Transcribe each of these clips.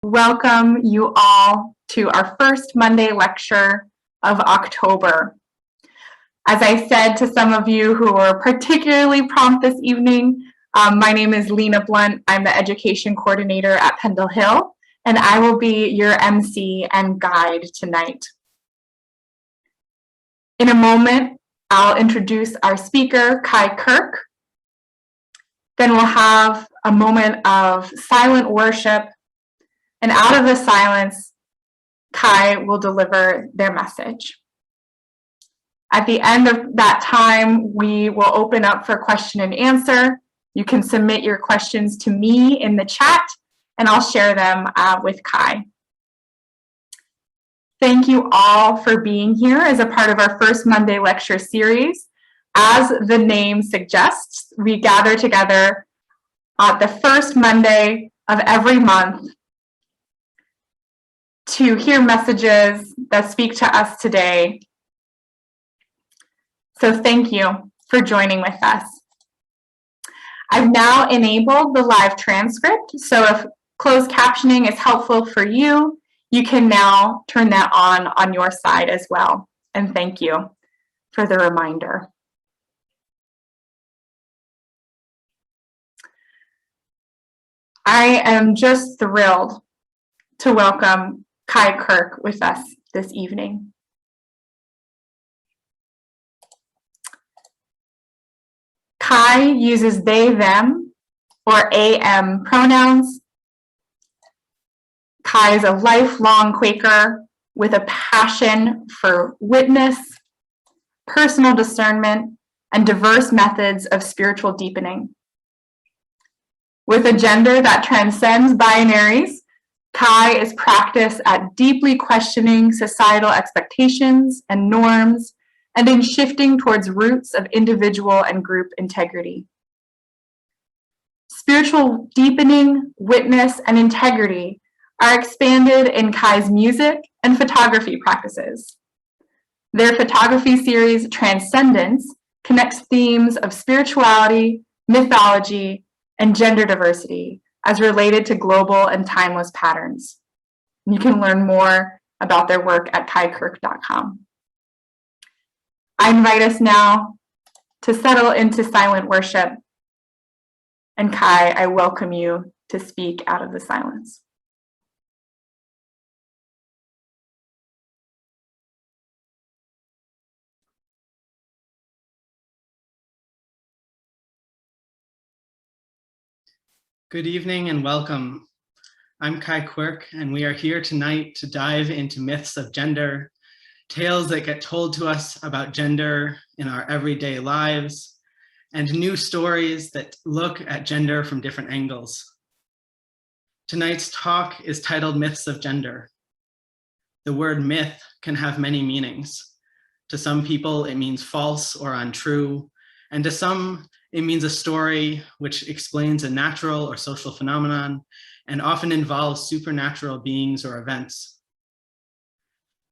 welcome you all to our first Monday lecture of October. As I said to some of you who were particularly prompt this evening, my name is Lena Blunt. I'm the education coordinator at Pendle Hill, and I will be your MC and guide tonight. In a moment, I'll introduce our speaker, Cai Quirk. Then we'll have a moment of silent worship, and out of the silence, Cai will deliver their message. At the end of that time, we will open up for question and answer. You can submit your questions to me in the chat, and I'll share them with Cai. Thank you all for being here as a part of our first Monday lecture series. As the name suggests, we gather together on the first Monday of every month to hear messages that speak to us today. So thank you for joining with us. I've now enabled the live transcript, so if closed captioning is helpful for you, you can now turn that on your side as well. And thank you for the reminder. I am just thrilled to welcome Cai Quirk with us this evening. Cai uses they, them, or AM pronouns. Cai is a lifelong Quaker with a passion for witness, personal discernment, and diverse methods of spiritual deepening. With a gender that transcends binaries, Cai is practiced at deeply questioning societal expectations and norms, and in shifting towards roots of individual and group integrity. Spiritual deepening, witness, and integrity are expanded in Cai's music and photography practices. Their photography series, Transcendence, connects themes of spirituality, mythology, and gender diversity as related to global and timeless patterns. You can learn more about their work at caiquirk.com. I invite us now to settle into silent worship. And Cai, I welcome you to speak out of the silence. Good evening and welcome. I'm Cai Quirk, and we are here tonight to dive into myths of gender, tales that get told to us about gender in our everyday lives, and new stories that look at gender from different angles. Tonight's talk is titled Myths of Gender. The word myth can have many meanings. To some people, it means false or untrue, and to some, it means a story which explains a natural or social phenomenon and often involves supernatural beings or events.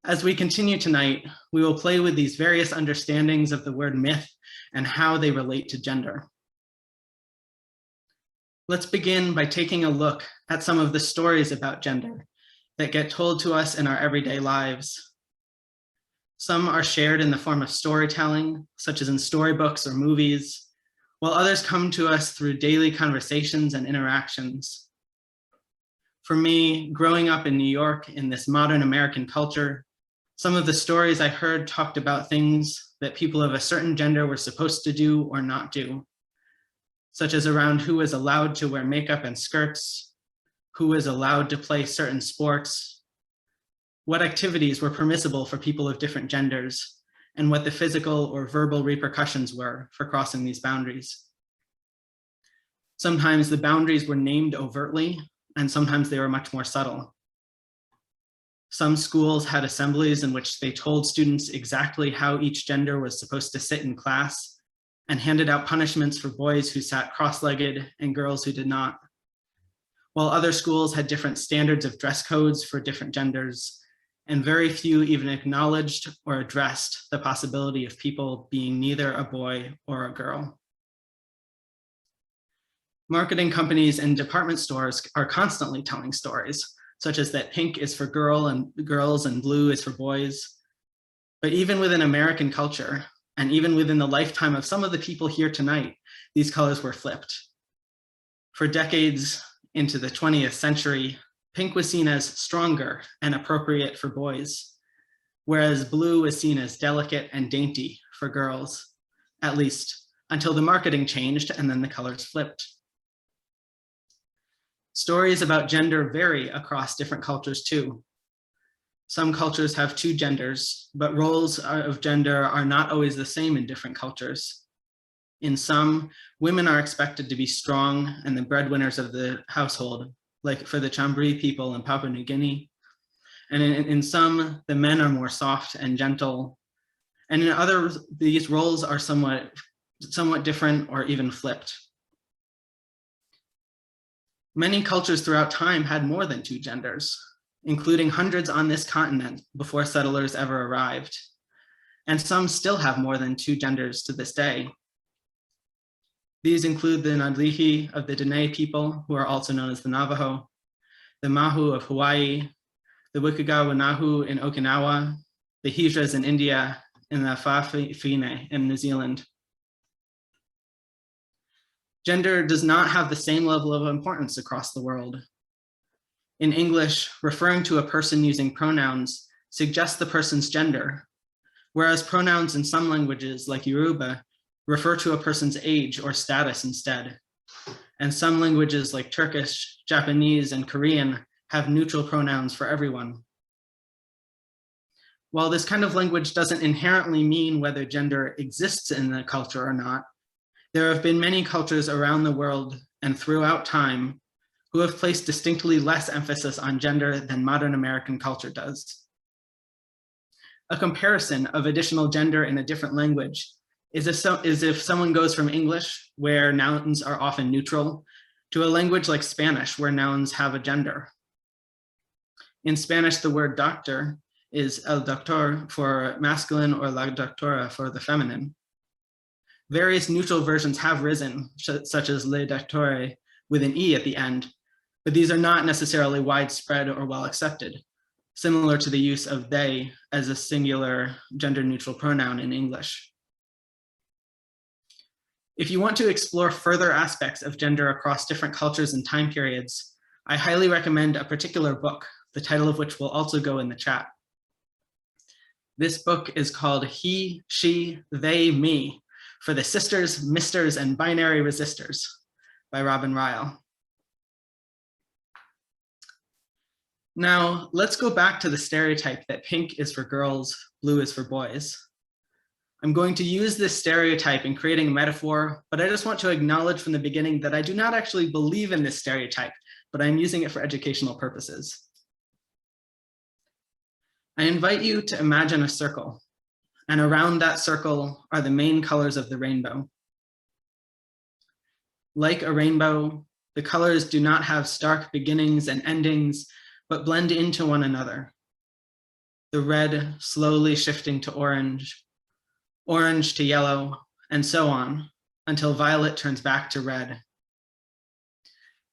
As we continue tonight, we will play with these various understandings of the word myth and how they relate to gender. Let's begin by taking a look at some of the stories about gender that get told to us in our everyday lives. Some are shared in the form of storytelling, such as in storybooks or movies, while others come to us through daily conversations and interactions. For me, growing up in New York in this modern American culture, some of the stories I heard talked about things that people of a certain gender were supposed to do or not do, such as around who was allowed to wear makeup and skirts, who was allowed to play certain sports, what activities were permissible for people of different genders, and what the physical or verbal repercussions were for crossing these boundaries. Sometimes the boundaries were named overtly, and sometimes they were much more subtle. Some schools had assemblies in which they told students exactly how each gender was supposed to sit in class and handed out punishments for boys who sat cross-legged and girls who did not. While other schools had different standards of dress codes for different genders, and very few even acknowledged or addressed the possibility of people being neither a boy or a girl. Marketing companies and department stores are constantly telling stories, such as that pink is for girls and blue is for boys. But even within American culture, and even within the lifetime of some of the people here tonight, these colors were flipped. For decades into the 20th century, pink was seen as stronger and appropriate for boys, whereas blue was seen as delicate and dainty for girls, at least until the marketing changed and then the colors flipped. Stories about gender vary across different cultures too. Some cultures have two genders, but roles of gender are not always the same in different cultures. In some, women are expected to be strong and the breadwinners of the household, like for the Chambri people in Papua New Guinea. And in some, the men are more soft and gentle. And in others, these roles are somewhat different or even flipped. Many cultures throughout time had more than two genders, including hundreds on this continent before settlers ever arrived. And some still have more than two genders to this day. These include the Nadlihi of the Dene people, who are also known as the Navajo, the Mahu of Hawaii, the Wikigawanahu in Okinawa, the Hijras in India, and the Fa'afine in New Zealand. Gender does not have the same level of importance across the world. In English, referring to a person using pronouns suggests the person's gender, whereas pronouns in some languages, like Yoruba, refer to a person's age or status instead. And some languages like Turkish, Japanese, and Korean have neutral pronouns for everyone. While this kind of language doesn't inherently mean whether gender exists in the culture or not, there have been many cultures around the world and throughout time who have placed distinctly less emphasis on gender than modern American culture does. A comparison of additional gender in a different language is if someone goes from English, where nouns are often neutral, to a language like Spanish, where nouns have a gender. In Spanish, the word doctor is el doctor for masculine or la doctora for the feminine. Various neutral versions have risen, such as le doctore with an E at the end, but these are not necessarily widespread or well accepted, similar to the use of they as a singular gender neutral pronoun in English. If you want to explore further aspects of gender across different cultures and time periods, I highly recommend a particular book, the title of which will also go in the chat. This book is called He, She, They, Me, for the Sisters, Misters, and Binary Resistors by Robin Ryle. Now, let's go back to the stereotype that pink is for girls, blue is for boys. I'm going to use this stereotype in creating a metaphor, but I just want to acknowledge from the beginning that I do not actually believe in this stereotype, but I'm using it for educational purposes. I invite you to imagine a circle, and around that circle are the main colors of the rainbow. Like a rainbow, the colors do not have stark beginnings and endings, but blend into one another. The red slowly shifting to orange, orange to yellow, and so on, until violet turns back to red.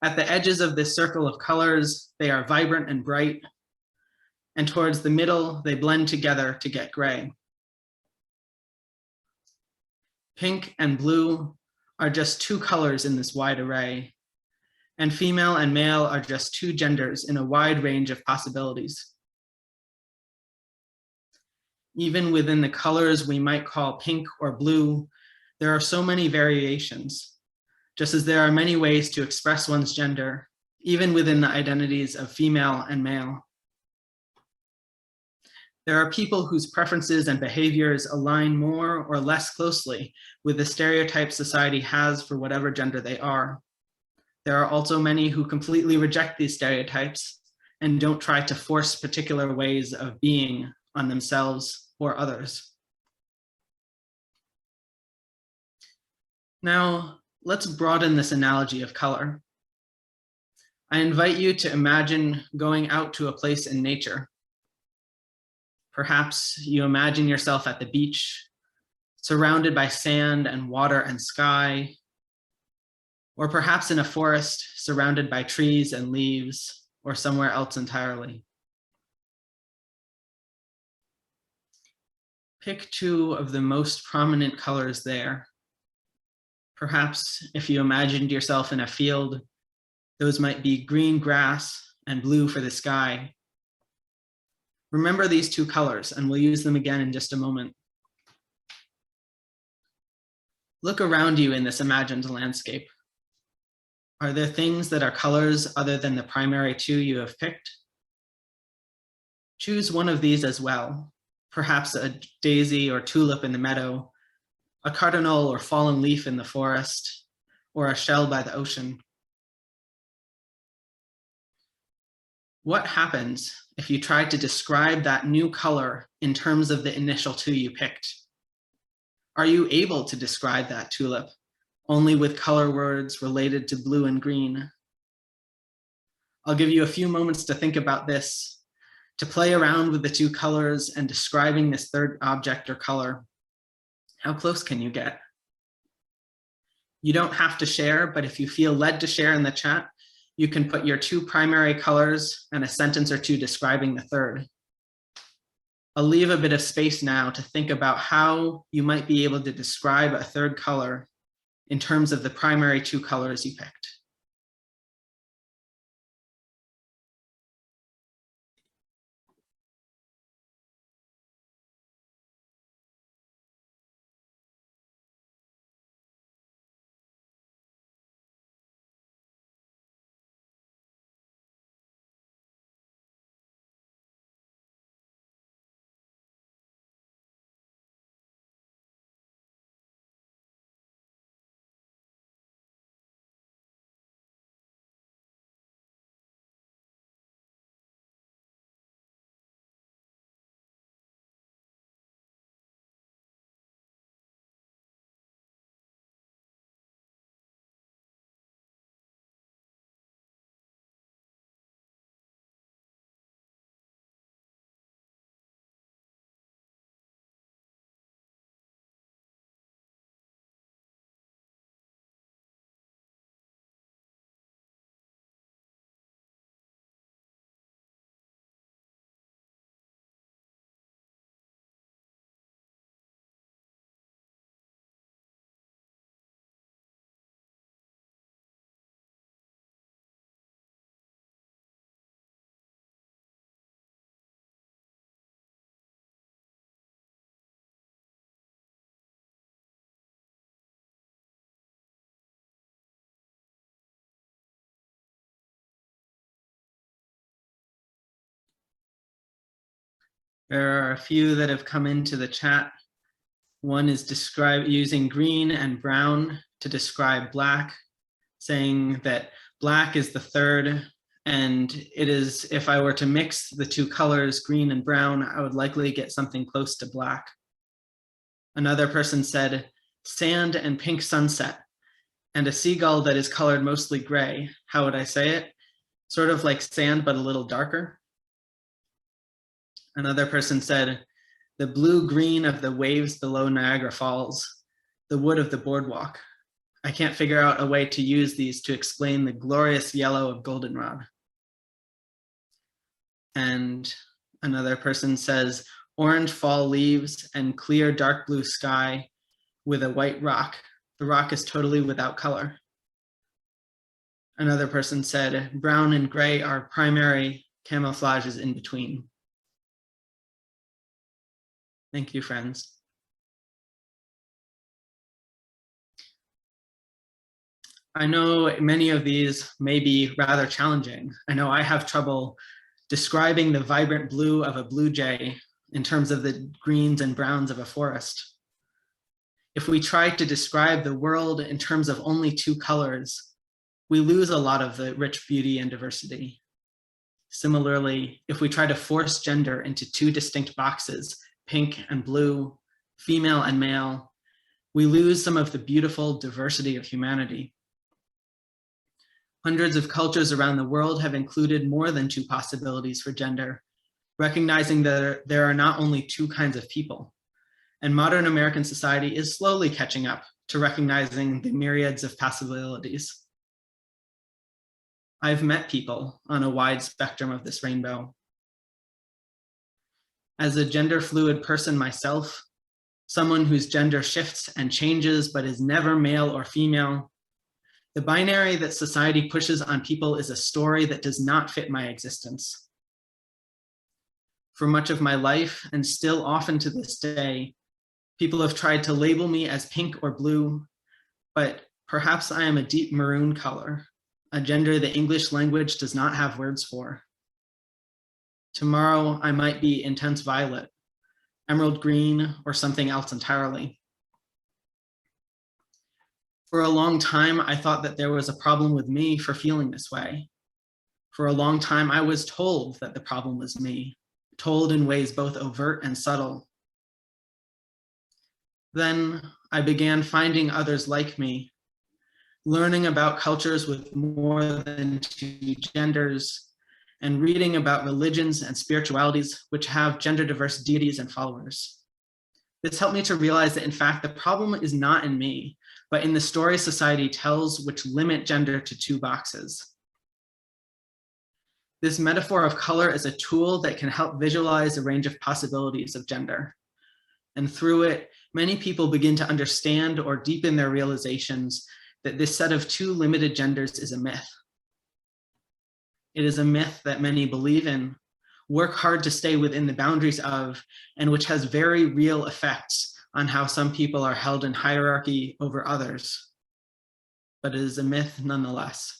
At the edges of this circle of colors, they are vibrant and bright, and towards the middle, they blend together to get gray. Pink and blue are just two colors in this wide array, and female and male are just two genders in a wide range of possibilities. Even within the colors we might call pink or blue, there are so many variations, just as there are many ways to express one's gender, even within the identities of female and male. There are people whose preferences and behaviors align more or less closely with the stereotypes society has for whatever gender they are. There are also many who completely reject these stereotypes and don't try to force particular ways of being on themselves or others. Now, let's broaden this analogy of color. I invite you to imagine going out to a place in nature. Perhaps you imagine yourself at the beach, surrounded by sand and water and sky, or perhaps in a forest surrounded by trees and leaves. or somewhere else entirely. Pick two of the most prominent colors there. Perhaps if you imagined yourself in a field, those might be green grass and blue for the sky. Remember these two colors, and we'll use them again in just a moment. Look around you in this imagined landscape. Are there things that are colors other than the primary two you have picked? Choose one of these as well, perhaps a daisy or tulip in the meadow, a cardinal or fallen leaf in the forest, or a shell by the ocean. What happens if you try to describe that new color in terms of the initial two you picked? Are you able to describe that tulip only with color words related to blue and green? I'll give you a few moments to think about this, to play around with the two colors and describing this third object or color. How close can you get? You don't have to share, but if you feel led to share in the chat, you can put your two primary colors and a sentence or two describing the third. I'll leave a bit of space now to think about how you might be able to describe a third color in terms of the primary two colors you picked. There are a few that have come into the chat. One is using green and brown to describe black, saying that black is the third, and it is, if I were to mix the two colors, green and brown, I would likely get something close to black. Another person said, sand and pink sunset, and a seagull that is colored mostly gray. How would I say it? Sort of like sand, but a little darker. Another person said, the blue-green of the waves below Niagara Falls, the wood of the boardwalk. I can't figure out a way to use these to explain the glorious yellow of goldenrod. And another person says, orange fall leaves and clear dark blue sky with a white rock. The rock is totally without color. Another person said, brown and gray are primary, camouflage is in between. Thank you, friends. I know many of these may be rather challenging. I know I have trouble describing the vibrant blue of a blue jay in terms of the greens and browns of a forest. If we try to describe the world in terms of only two colors, we lose a lot of the rich beauty and diversity. Similarly, if we try to force gender into two distinct boxes, pink and blue, female and male, we lose some of the beautiful diversity of humanity. Hundreds of cultures around the world have included more than two possibilities for gender, recognizing that there are not only two kinds of people. And modern American society is slowly catching up to recognizing the myriads of possibilities. I've met people on a wide spectrum of this rainbow. As a gender fluid person myself, someone whose gender shifts and changes but is never male or female, the binary that society pushes on people is a story that does not fit my existence. For much of my life, and still often to this day, people have tried to label me as pink or blue, but perhaps I am a deep maroon color, a gender the English language does not have words for. Tomorrow, I might be intense violet, emerald green, or something else entirely. For a long time, I thought that there was a problem with me for feeling this way. For a long time, I was told that the problem was me, told in ways both overt and subtle. Then I began finding others like me, learning about cultures with more than two genders, and reading about religions and spiritualities which have gender diverse deities and followers. This helped me to realize that in fact, the problem is not in me, but in the stories society tells which limit gender to two boxes. This metaphor of color is a tool that can help visualize a range of possibilities of gender. And through it, many people begin to understand or deepen their realizations that this set of two limited genders is a myth. It is a myth that many believe in, work hard to stay within the boundaries of, and which has very real effects on how some people are held in hierarchy over others. But it is a myth nonetheless.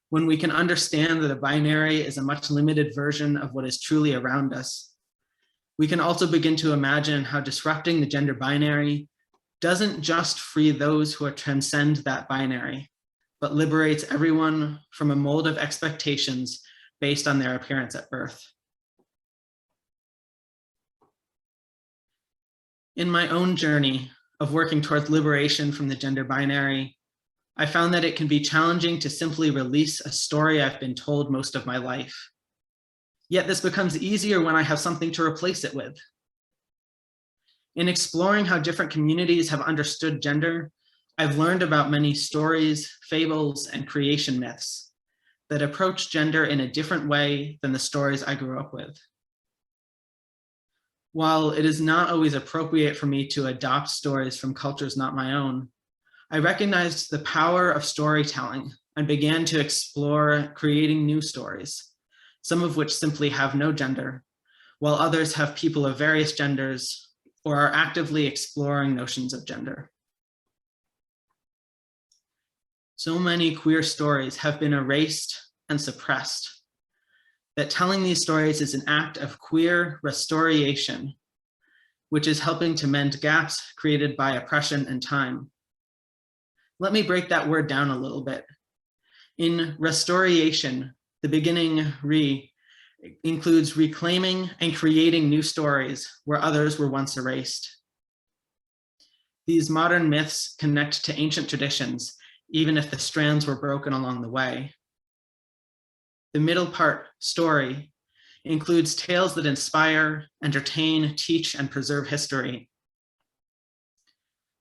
When we can understand that a binary is a much limited version of what is truly around us, we can also begin to imagine how disrupting the gender binary doesn't just free those who transcend that binary, but liberates everyone from a mold of expectations based on their appearance at birth. In my own journey of working towards liberation from the gender binary, I found that it can be challenging to simply release a story I've been told most of my life. Yet this becomes easier when I have something to replace it with. In exploring how different communities have understood gender, I've learned about many stories, fables, and creation myths that approach gender in a different way than the stories I grew up with. While it is not always appropriate for me to adopt stories from cultures not my own, I recognized the power of storytelling and began to explore creating new stories, some of which simply have no gender, while others have people of various genders or are actively exploring notions of gender. So many queer stories have been erased and suppressed that telling these stories is an act of queer restoration, which is helping to mend gaps created by oppression and time. Let me break that word down a little bit. In restoration, the beginning re includes reclaiming and creating new stories where others were once erased. These modern myths connect to ancient traditions, even if the strands were broken along the way. The middle part, story, includes tales that inspire, entertain, teach, and preserve history.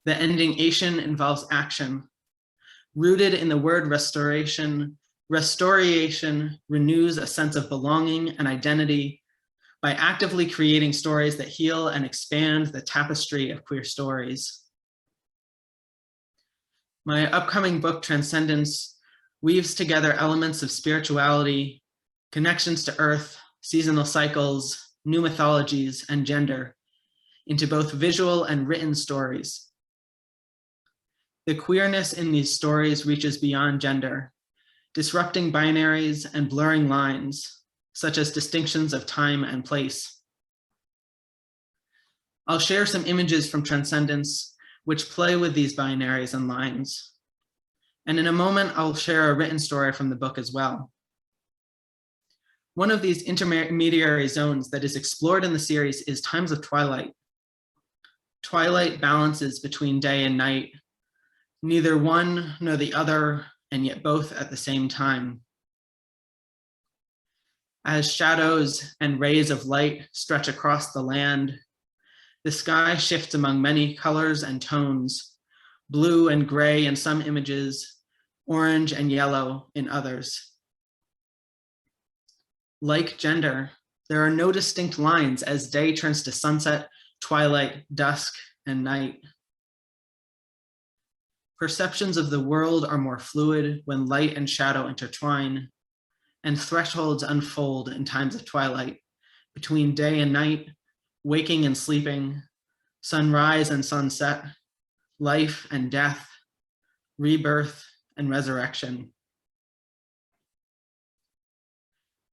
The ending ation involves action. Rooted in the word restoration, restoration renews a sense of belonging and identity by actively creating stories that heal and expand the tapestry of queer stories. My upcoming book, Transcendence, weaves together elements of spirituality, connections to earth, seasonal cycles, new mythologies, and gender into both visual and written stories. The queerness in these stories reaches beyond gender, disrupting binaries and blurring lines, such as distinctions of time and place. I'll share some images from Transcendence, which play with these binaries and lines. And in a moment, I'll share a written story from the book as well. One of these intermediary zones that is explored in the series is times of twilight. Twilight balances between day and night, neither one nor the other, and yet both at the same time. As shadows and rays of light stretch across the land, the sky shifts among many colors and tones, blue and gray in some images, orange and yellow in others. Like gender, there are no distinct lines as day turns to sunset, twilight, dusk, and night. Perceptions of the world are more fluid when light and shadow intertwine, and thresholds unfold in times of twilight, between day and night, waking and sleeping, sunrise and sunset, life and death, rebirth and resurrection.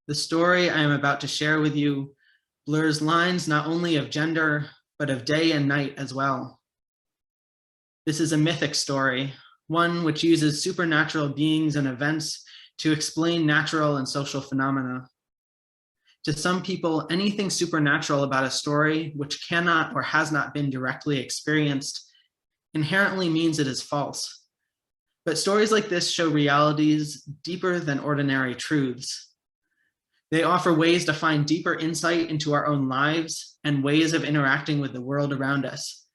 The story I am about to share with you blurs lines not only of gender, but of day and night as well. This is a mythic story, one which uses supernatural beings and events to explain natural and social phenomena. To some people, anything supernatural about a story which cannot or has not been directly experienced inherently means it is false. But stories like this show realities deeper than ordinary truths. They offer ways to find deeper insight into our own lives and ways of interacting with the world around us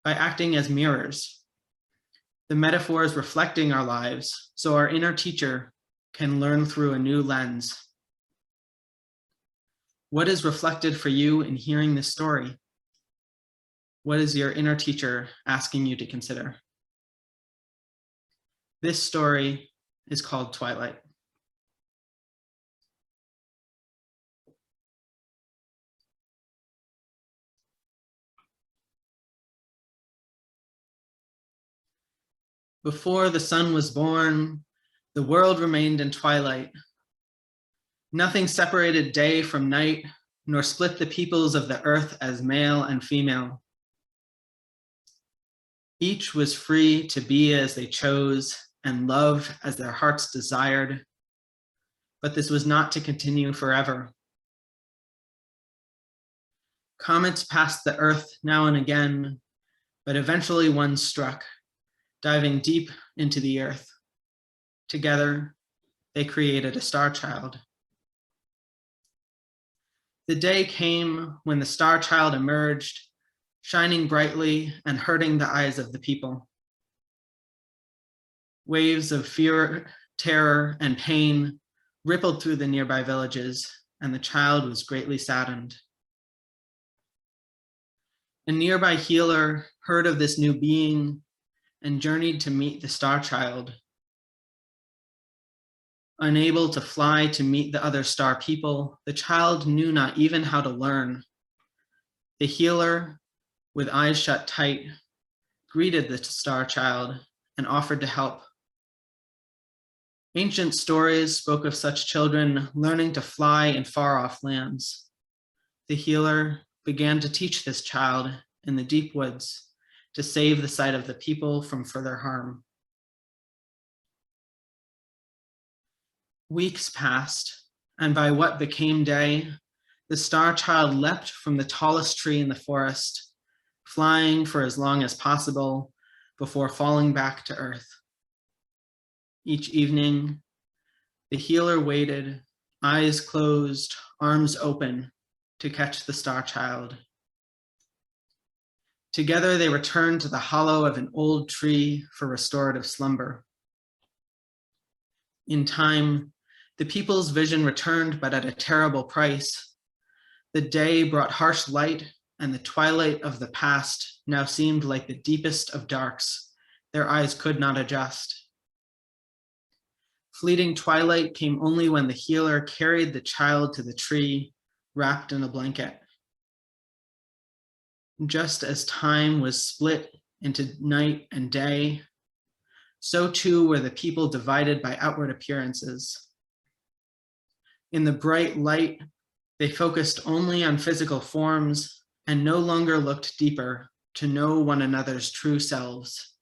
by acting as mirrors. The metaphors reflecting our lives, so our inner teacher can learn through a new lens. What is reflected for you in hearing this story? What is your inner teacher asking you to consider? This story is called Twilight. Before the sun was born, the world remained in twilight. Nothing separated day from night, nor split the peoples of the earth as male and female. Each was free to be as they chose and love as their hearts desired, but this was not to continue forever. Comets passed the earth now and again, but eventually one struck, diving deep into the earth. Together, they created a star child. The day came when the star child emerged, shining brightly and hurting the eyes of the people. Waves of fear, terror, and pain rippled through the nearby villages, and the child was greatly saddened. A nearby healer heard of this new being and journeyed to meet the star child. Unable to fly to meet the other star people, the child knew not even how to learn. The healer, with eyes shut tight, greeted the star child and offered to help. Ancient stories spoke of such children learning to fly in far-off lands. The healer began to teach this child in the deep woods to save the sight of the people from further harm. Weeks passed, and by what became day, the star child leapt from the tallest tree in the forest, flying for as long as possible before falling back to earth. Each evening, the healer waited, eyes closed, arms open, to catch the star child. Together, they returned to the hollow of an old tree for restorative slumber. In time, the people's vision returned, but at a terrible price. The day brought harsh light, and the twilight of the past now seemed like the deepest of darks. Their eyes could not adjust. Fleeting twilight came only when the healer carried the child to the tree, wrapped in a blanket. Just as time was split into night and day, so too were the people divided by outward appearances. In the bright light, they focused only on physical forms and no longer looked deeper to know one another's true selves.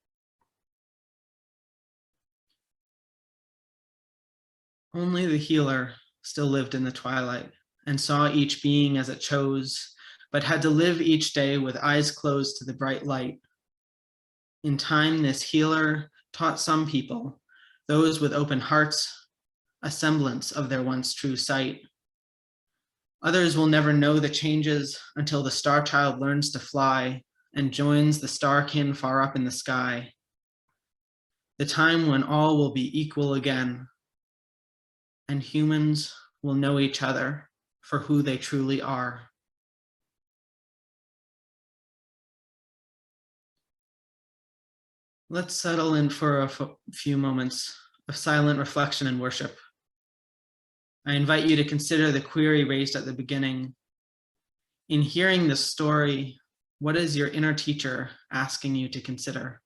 Only the healer still lived in the twilight and saw each being as it chose, but had to live each day with eyes closed to the bright light. In time, this healer taught some people, those with open hearts, a semblance of their once true sight. Others will never know the changes until the star child learns to fly and joins the star kin far up in the sky. the time when all will be equal again, and humans will know each other for who they truly are. Let's settle in for a few moments of silent reflection and worship. I invite you to consider the query raised at the beginning. In hearing this story, what is your inner teacher asking you to consider?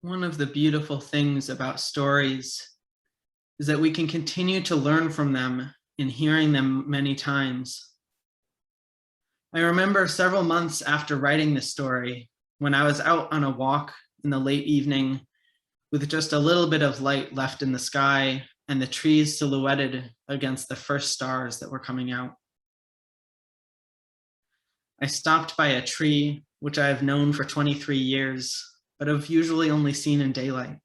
One of the beautiful things about stories is that we can continue to learn from them in hearing them many times. I remember several months after writing this story, when I was out on a walk in the late evening with just a little bit of light left in the sky and the trees silhouetted against the first stars that were coming out. I stopped by a tree, which I have known for 23 years, but have usually only seen in daylight.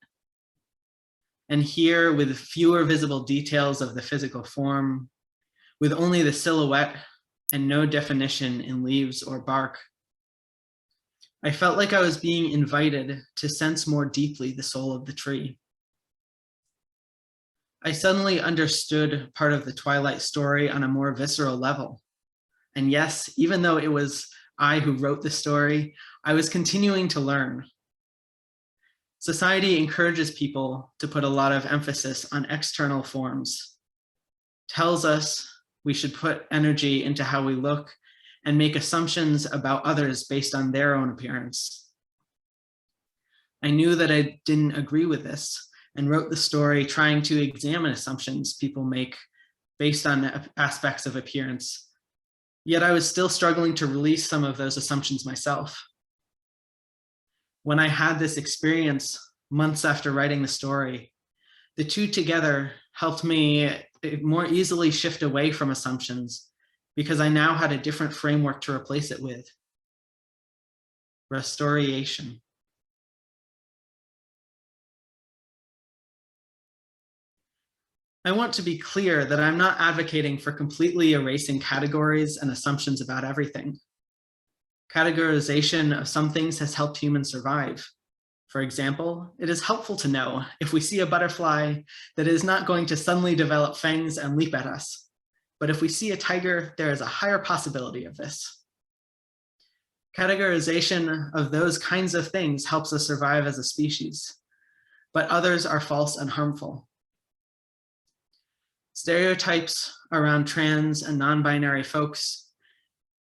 And here, with fewer visible details of the physical form, with only the silhouette and no definition in leaves or bark, I felt like I was being invited to sense more deeply the soul of the tree. I suddenly understood part of the Twilight story on a more visceral level. And yes, even though it was I who wrote the story, I was continuing to learn. Society encourages people to put a lot of emphasis on external forms, tells us we should put energy into how we look and make assumptions about others based on their own appearance. I knew that I didn't agree with this and wrote the story trying to examine assumptions people make based on aspects of appearance. Yet I was still struggling to release some of those assumptions myself. When I had this experience months after writing the story, the two together helped me more easily shift away from assumptions because I now had a different framework to replace it with: restoration. I want to be clear that I'm not advocating for completely erasing categories and assumptions about everything. Categorization of some things has helped humans survive. For example, it is helpful to know if we see a butterfly that is not going to suddenly develop fangs and leap at us. But if we see a tiger, there is a higher possibility of this. Categorization of those kinds of things helps us survive as a species, but others are false and harmful. Stereotypes around trans and non-binary folks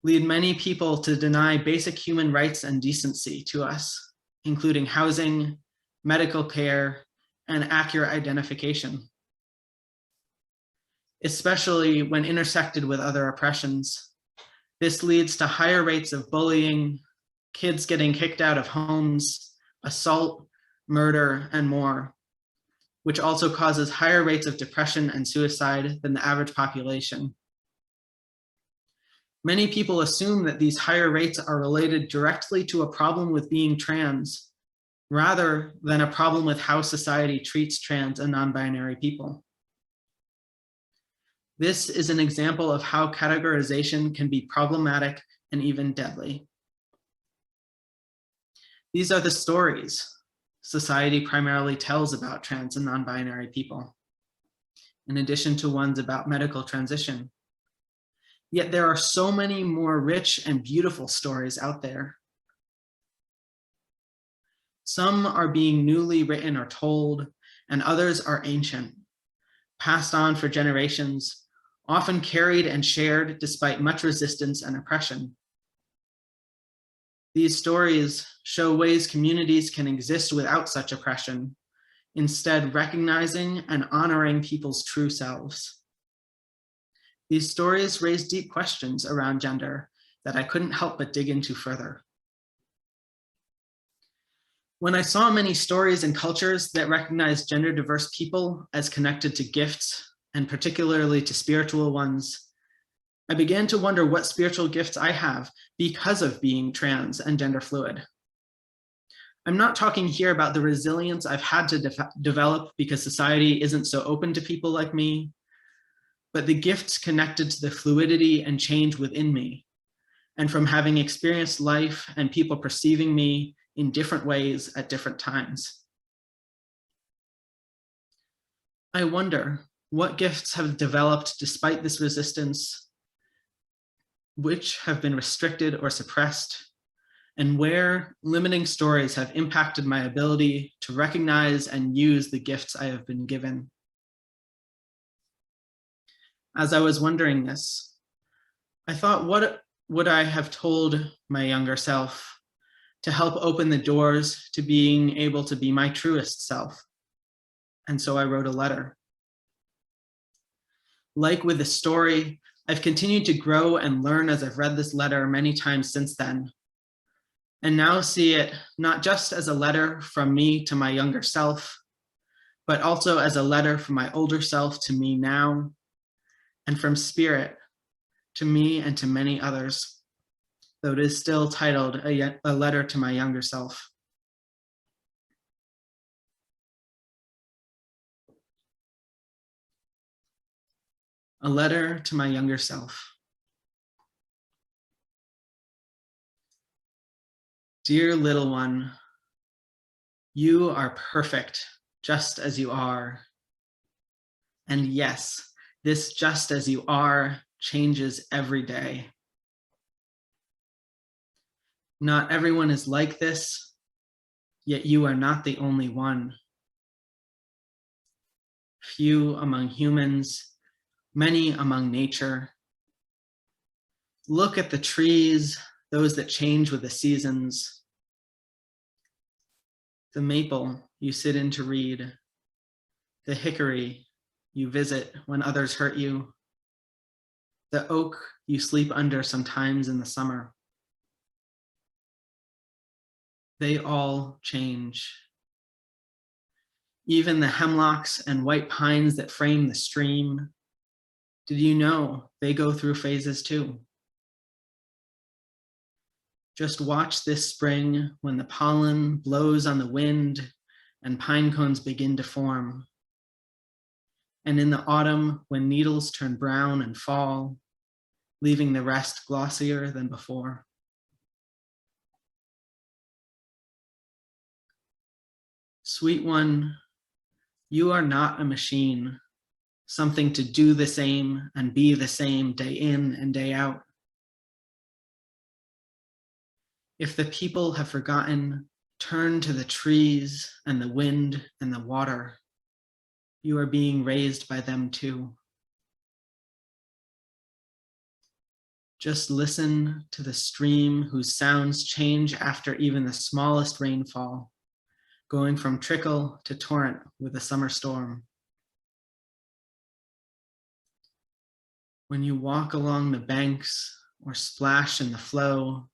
lead many people to deny basic human rights and decency to us, including housing, medical care, and accurate identification, especially when intersected with other oppressions. This leads to higher rates of bullying, kids getting kicked out of homes, assault, murder, and more, which also causes higher rates of depression and suicide than the average population. Many people assume that these higher rates are related directly to a problem with being trans, rather than a problem with how society treats trans and non-binary people. This is an example of how categorization can be problematic and even deadly. These are the stories society primarily tells about trans and non-binary people, in addition to ones about medical transition. Yet there are so many more rich and beautiful stories out there. Some are being newly written or told, and others are ancient, passed on for generations, often carried and shared despite much resistance and oppression. These stories show ways communities can exist without such oppression, instead recognizing and honoring people's true selves. These stories raise deep questions around gender that I couldn't help but dig into further. When I saw many stories and cultures that recognize gender diverse people as connected to gifts, and particularly to spiritual ones, I began to wonder what spiritual gifts I have because of being trans and gender fluid. I'm not talking here about the resilience I've had to develop because society isn't so open to people like me, but the gifts connected to the fluidity and change within me, and from having experienced life and people perceiving me in different ways at different times. I wonder what gifts have developed despite this resistance, which have been restricted or suppressed, and where limiting stories have impacted my ability to recognize and use the gifts I have been given. As I was wondering this, I thought, what would I have told my younger self to help open the doors to being able to be my truest self? And so I wrote a letter. Like with the story, I've continued to grow and learn as I've read this letter many times since then, and now see it not just as a letter from me to my younger self, but also as a letter from my older self to me now, and from spirit to me and to many others, though it is still titled A Letter to My Younger Self. A letter to my younger self. Dear little one, you are perfect just as you are. And yes, this just as you are changes every day. Not everyone is like this, yet you are not the only one. Few among humans, many among nature. Look at the trees, those that change with the seasons. The maple you sit in to read, the hickory you visit when others hurt you, the oak you sleep under sometimes in the summer. They all change. Even the hemlocks and white pines that frame the stream, did you know they go through phases too? Just watch this spring when the pollen blows on the wind and pine cones begin to form. And in the autumn when needles turn brown and fall, leaving the rest glossier than before. Sweet one, you are not a machine, something to do the same and be the same day in and day out. If the people have forgotten, turn to the trees and the wind and the water. You are being raised by them too. Just listen to the stream whose sounds change after even the smallest rainfall, going from trickle to torrent with a summer storm. When you walk along the banks or splash in the flow,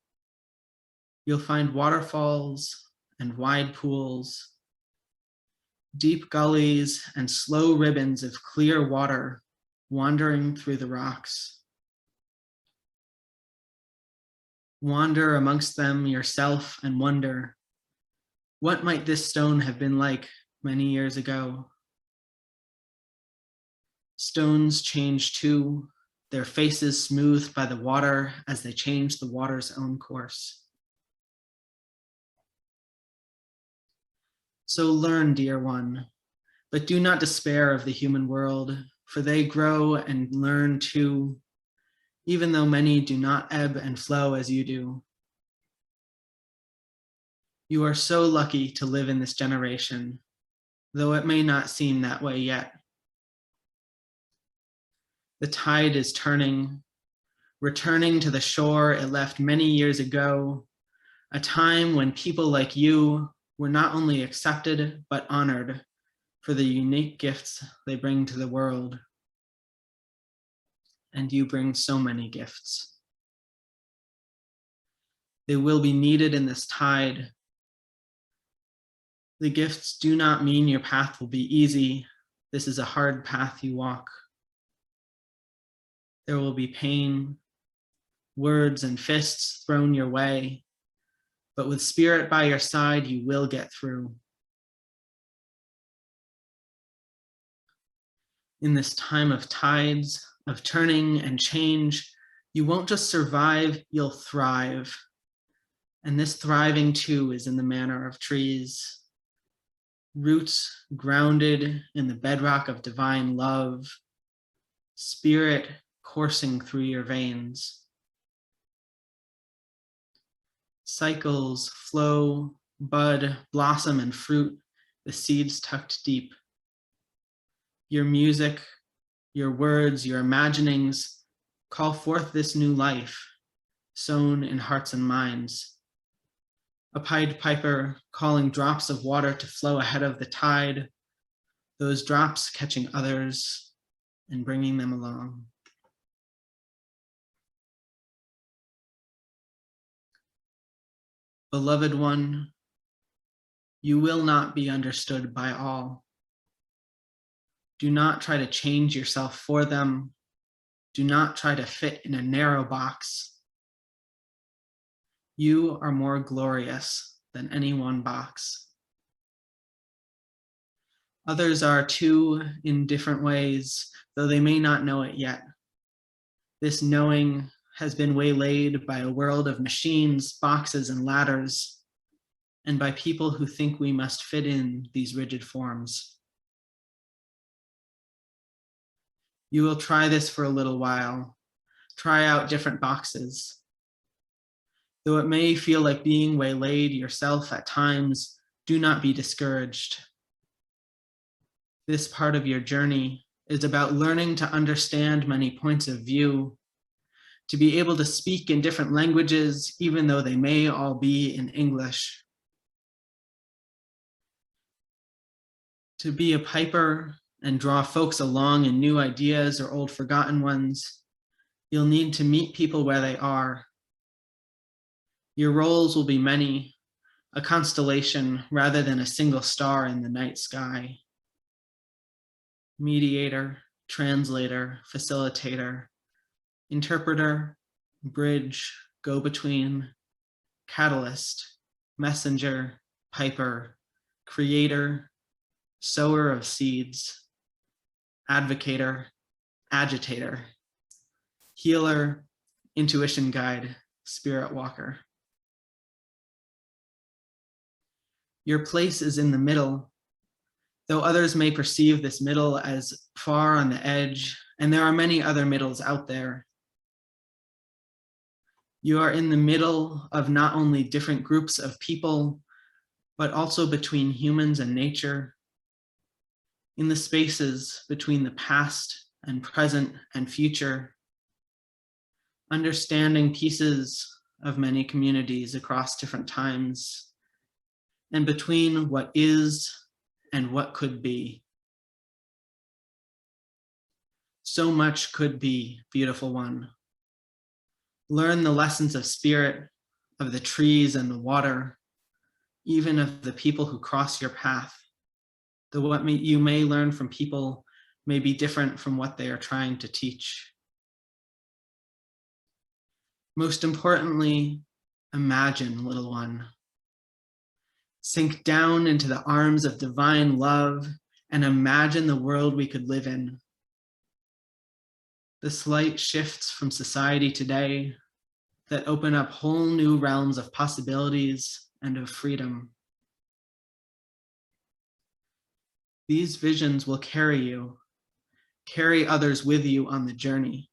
you'll find waterfalls and wide pools, deep gullies and slow ribbons of clear water wandering through the rocks. Wander amongst them yourself and wonder, what might this stone have been like many years ago? Stones change too, their faces smoothed by the water as they change the water's own course. So learn, dear one, but do not despair of the human world, for they grow and learn too, even though many do not ebb and flow as you do. You are so lucky to live in this generation, though it may not seem that way yet. The tide is turning, returning to the shore it left many years ago, a time when people like you were not only accepted, but honored for the unique gifts they bring to the world. And you bring so many gifts. They will be needed in this tide. The gifts do not mean your path will be easy. This is a hard path you walk. There will be pain, words and fists thrown your way, but with spirit by your side, you will get through. In this time of tides, of turning and change, you won't just survive, you'll thrive. And this thriving too is in the manner of trees. Roots grounded in the bedrock of divine love, spirit coursing through your veins. Cycles flow, bud, blossom, and fruit, the seeds tucked deep. Your music, your words, your imaginings call forth this new life, sown in hearts and minds. A Pied Piper calling drops of water to flow ahead of the tide, those drops catching others and bringing them along. Beloved one, you will not be understood by all. Do not try to change yourself for them. Do not try to fit in a narrow box. You are more glorious than any one box. Others are too in different ways, though they may not know it yet. This knowing has been waylaid by a world of machines, boxes, and ladders, and by people who think we must fit in these rigid forms. You will try this for a little while, try out different boxes. Though it may feel like being waylaid yourself at times, do not be discouraged. This part of your journey is about learning to understand many points of view, to be able to speak in different languages, even though they may all be in English. To be a piper and draw folks along in new ideas or old forgotten ones, you'll need to meet people where they are. Your roles will be many, a constellation rather than a single star in the night sky. Mediator, translator, facilitator, interpreter, bridge, go-between, catalyst, messenger, piper, creator, sower of seeds, advocator, agitator, healer, intuition guide, spirit walker. Your place is in the middle, though others may perceive this middle as far on the edge, and there are many other middles out there. You are in the middle of not only different groups of people, but also between humans and nature, in the spaces between the past and present and future, understanding pieces of many communities across different times, and between what is and what could be. So much could be, beautiful one. Learn the lessons of spirit, of the trees and the water, even of the people who cross your path. Though what you may learn from people may be different from what they are trying to teach. Most importantly, imagine, little one. Sink down into the arms of divine love and imagine the world we could live in. the slight shifts from society today that open up whole new realms of possibilities and of freedom. These visions will carry others with you on the journey.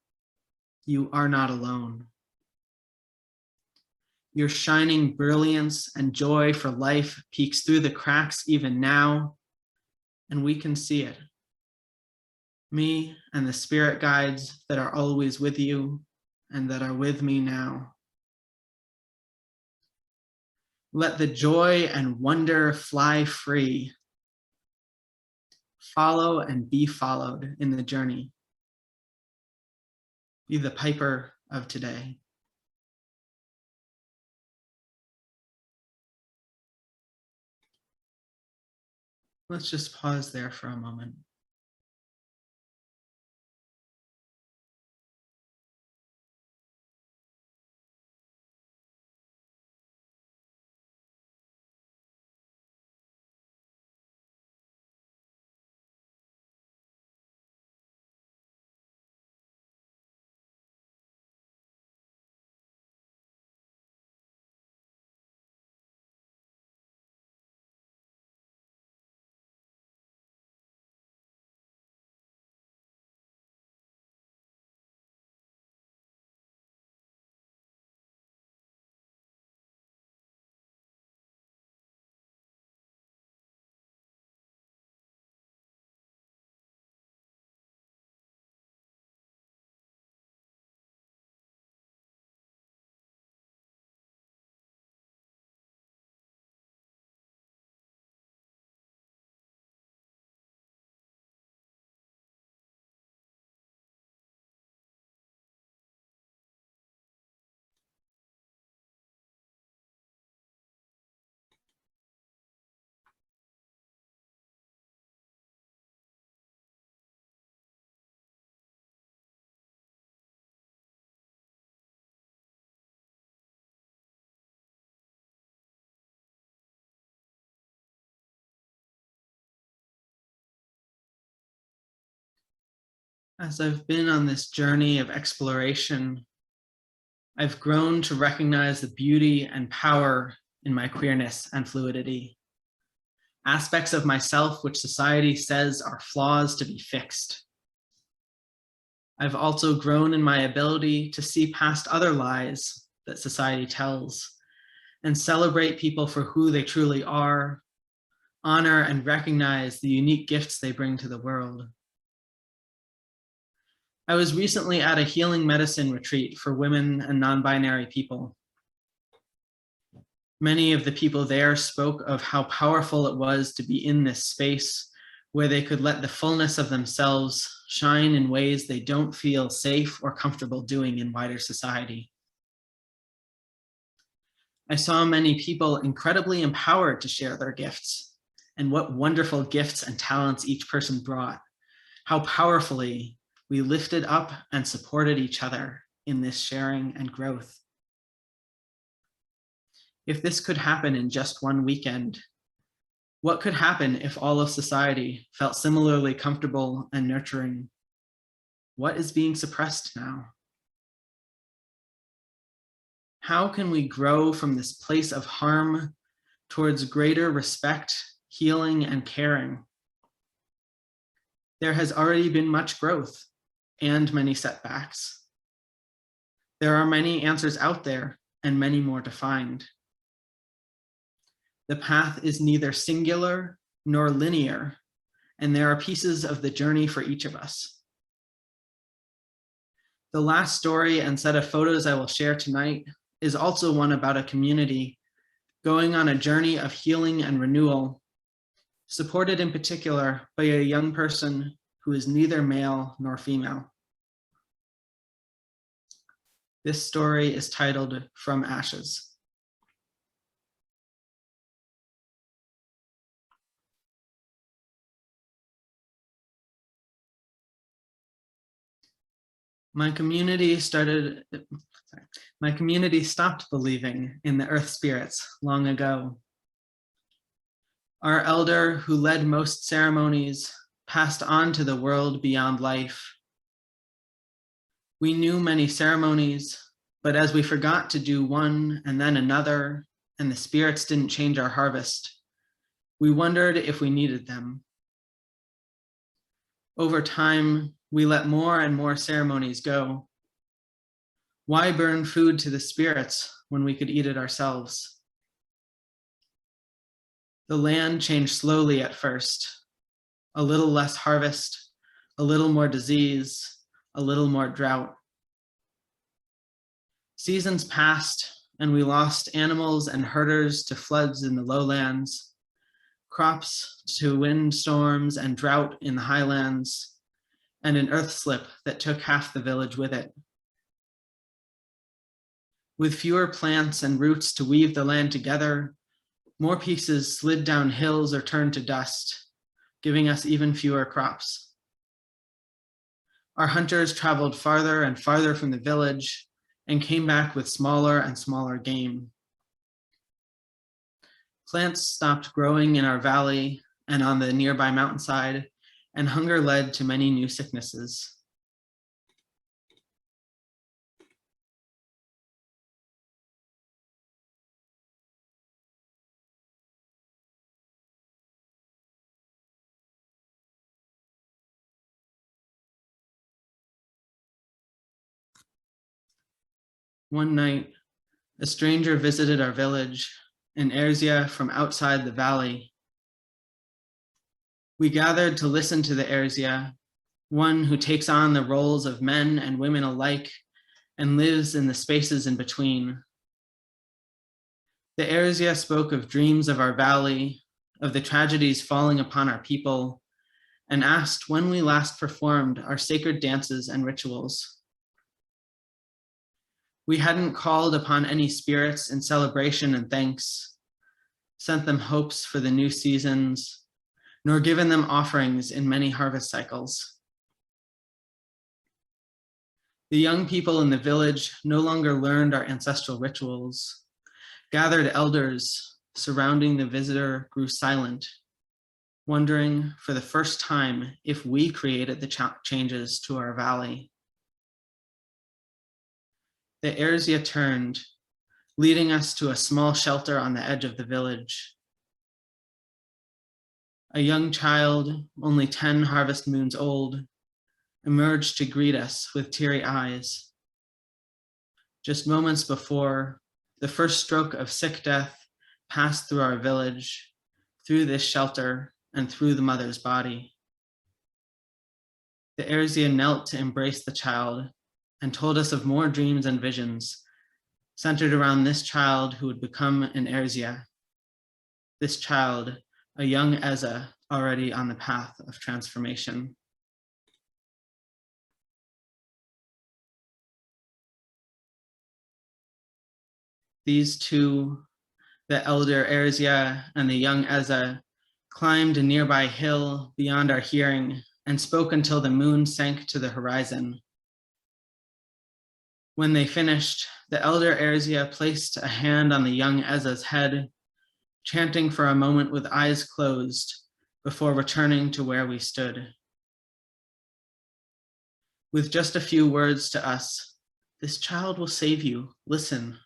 You are not alone. Your shining brilliance and joy for life peeks through the cracks even now, and we can see it. Me and the spirit guides that are always with you and that are with me now. Let the joy and wonder fly free. Follow and be followed in the journey. Be the piper of today. Let's just pause there for a moment. As I've been on this journey of exploration, I've grown to recognize the beauty and power in my queerness and fluidity. Aspects of myself which society says are flaws to be fixed. I've also grown in my ability to see past other lies that society tells and celebrate people for who they truly are, honor and recognize the unique gifts they bring to the world. I was recently at a healing medicine retreat for women and non-binary people. Many of the people there spoke of how powerful it was to be in this space where they could let the fullness of themselves shine in ways they don't feel safe or comfortable doing in wider society. I saw many people incredibly empowered to share their gifts, and what wonderful gifts and talents each person brought, how powerfully we lifted up and supported each other in this sharing and growth. If this could happen in just one weekend, what could happen if all of society felt similarly comfortable and nurturing? What is being suppressed now? How can we grow from this place of harm towards greater respect, healing, and caring? There has already been much growth and many setbacks. There are many answers out there and many more to find. The path is neither singular nor linear, and there are pieces of the journey for each of us. The last story and set of photos I will share tonight is also one about a community going on a journey of healing and renewal, supported in particular by a young person who is neither male nor female. This story is titled From Ashes. My community stopped believing in the earth spirits long ago. Our elder, who led most ceremonies, passed on to the world beyond life. We knew many ceremonies, but as we forgot to do one and then another, and the spirits didn't change our harvest, we wondered if we needed them. Over time, we let more and more ceremonies go. Why burn food to the spirits when we could eat it ourselves? The land changed slowly at first. A little less harvest, a little more disease, a little more drought. Seasons passed, and we lost animals and herders to floods in the lowlands, crops to windstorms and drought in the highlands, and an earth slip that took half the village with it. With fewer plants and roots to weave the land together, more pieces slid down hills or turned to dust, giving us even fewer crops. Our hunters traveled farther and farther from the village and came back with smaller and smaller game. Plants stopped growing in our valley and on the nearby mountainside, and hunger led to many new sicknesses. One night, a stranger visited our village, an Erzia from outside the valley. We gathered to listen to the Erzia, one who takes on the roles of men and women alike and lives in the spaces in between. The Erzia spoke of dreams of our valley, of the tragedies falling upon our people, and asked when we last performed our sacred dances and rituals. We hadn't called upon any spirits in celebration and thanks, sent them hopes for the new seasons, nor given them offerings in many harvest cycles. The young people in the village no longer learned our ancestral rituals. Gathered elders surrounding the visitor grew silent, wondering for the first time if we created the changes to our valley. The Erzia turned, leading us to a small shelter on the edge of the village. A young child, only 10 harvest moons old, emerged to greet us with teary eyes. Just moments before, the first stroke of sick death passed through our village, through this shelter, and through the mother's body. The Erzia knelt to embrace the child and told us of more dreams and visions centered around this child who would become an Erzia. This child, a young Eza, already on the path of transformation. These two, the elder Erzia and the young Eza, climbed a nearby hill beyond our hearing and spoke until the moon sank to the horizon. When they finished, the elder Erzia placed a hand on the young Eza's head, chanting for a moment with eyes closed before returning to where we stood. With just a few words to us, "This child will save you, listen."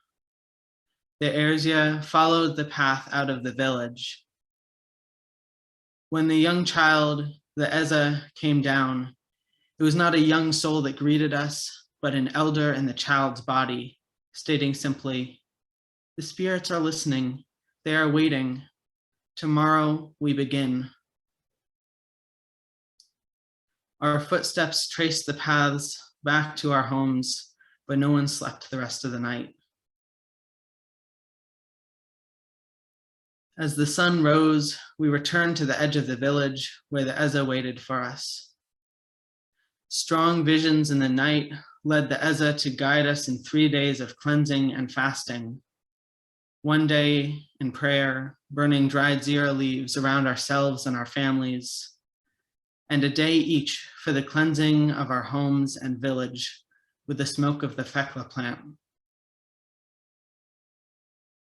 The Erzia followed the path out of the village. When the young child, the Eza, came down, it was not a young soul that greeted us, but an elder in the child's body, stating simply, "The spirits are listening. They are waiting. Tomorrow we begin." Our footsteps traced the paths back to our homes, but no one slept the rest of the night. As the sun rose, we returned to the edge of the village where the Eza waited for us. Strong visions in the night led the Eza to guide us in 3 days of cleansing and fasting. One day in prayer, burning dried zira leaves around ourselves and our families, and a day each for the cleansing of our homes and village with the smoke of the fekla plant.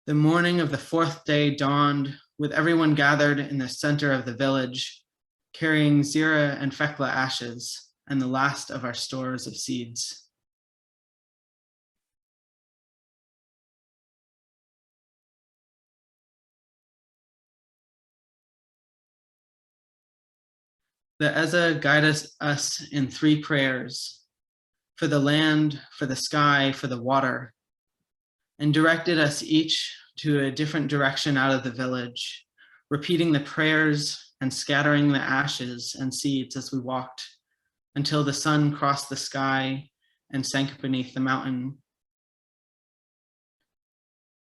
The morning of the 4th day dawned with everyone gathered in the center of the village, carrying zira and fekla ashes and the last of our stores of seeds. The Eza guided us in 3 prayers, for the land, for the sky, for the water, and directed us each to a different direction out of the village, repeating the prayers and scattering the ashes and seeds as we walked until the sun crossed the sky and sank beneath the mountain.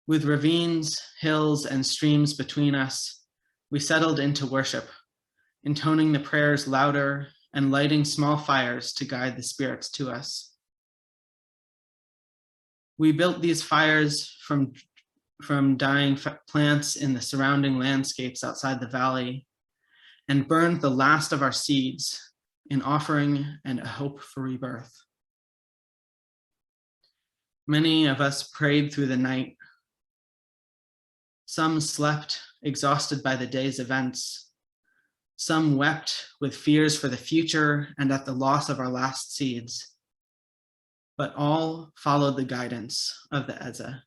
With ravines, hills, and streams between us, we settled into worship, intoning the prayers louder and lighting small fires to guide the spirits to us. We built these fires from dying plants in the surrounding landscapes outside the valley and burned the last of our seeds in offering and a hope for rebirth. Many of us prayed through the night. Some slept, exhausted by the day's events. Some wept with fears for the future and at the loss of our last seeds. But all followed the guidance of the Eza.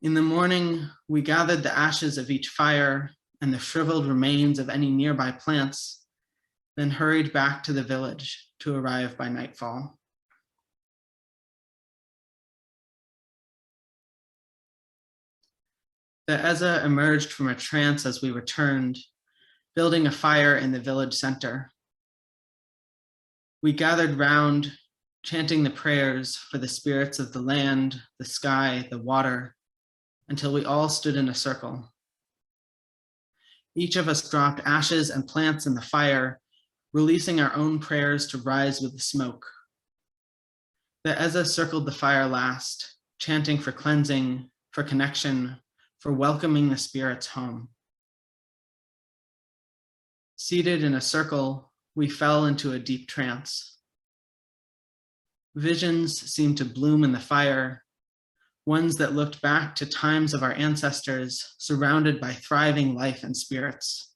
In the morning, we gathered the ashes of each fire and the shriveled remains of any nearby plants, then hurried back to the village to arrive by nightfall. The Eza emerged from a trance as we returned, building a fire in the village center. We gathered round, chanting the prayers for the spirits of the land, the sky, the water, until we all stood in a circle. Each of us dropped ashes and plants in the fire, releasing our own prayers to rise with the smoke. The Eza circled the fire last, chanting for cleansing, for connection, for welcoming the spirits home. Seated in a circle, we fell into a deep trance. Visions seemed to bloom in the fire, ones that looked back to times of our ancestors surrounded by thriving life and spirits.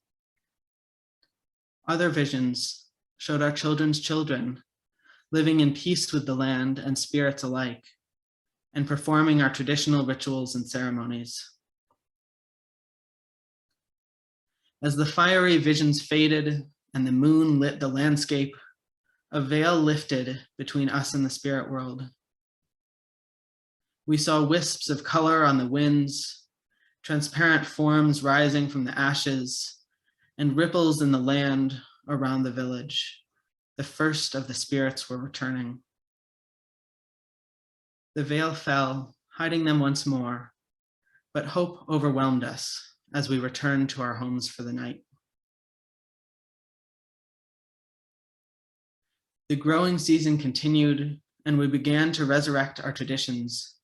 Other visions showed our children's children living in peace with the land and spirits alike, and performing our traditional rituals and ceremonies. As the fiery visions faded and the moon lit the landscape, a veil lifted between us and the spirit world. We saw wisps of color on the winds, transparent forms rising from the ashes, and ripples in the land around the village. The first of the spirits were returning. The veil fell, hiding them once more, but hope overwhelmed us as we returned to our homes for the night. The growing season continued, and we began to resurrect our traditions,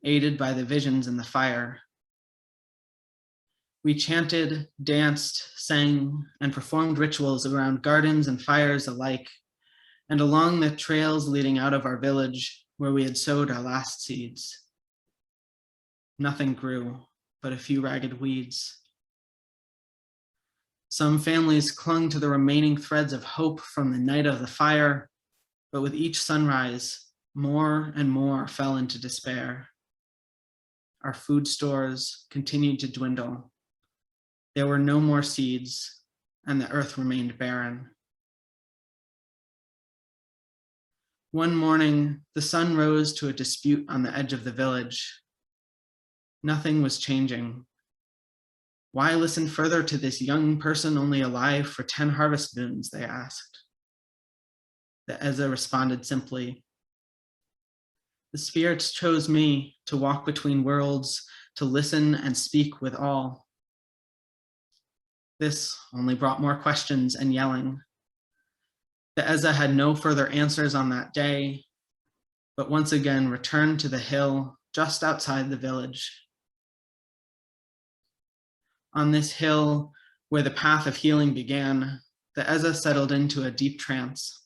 aided by the visions in the fire. We chanted, danced, sang, and performed rituals around gardens and fires alike, and along the trails leading out of our village where we had sowed our last seeds. Nothing grew but a few ragged weeds. Some families clung to the remaining threads of hope from the night of the fire, but with each sunrise, more and more fell into despair. Our food stores continued to dwindle. There were no more seeds, and the earth remained barren. One morning, the sun rose to a dispute on the edge of the village. Nothing was changing. Why listen further to this young person only alive for 10 harvest moons, they asked. The Eza responded simply, the spirits chose me to walk between worlds, to listen and speak with all. This only brought more questions and yelling. The Eza had no further answers on that day, but once again returned to the hill just outside the village. On this hill, where the path of healing began, the Eza settled into a deep trance.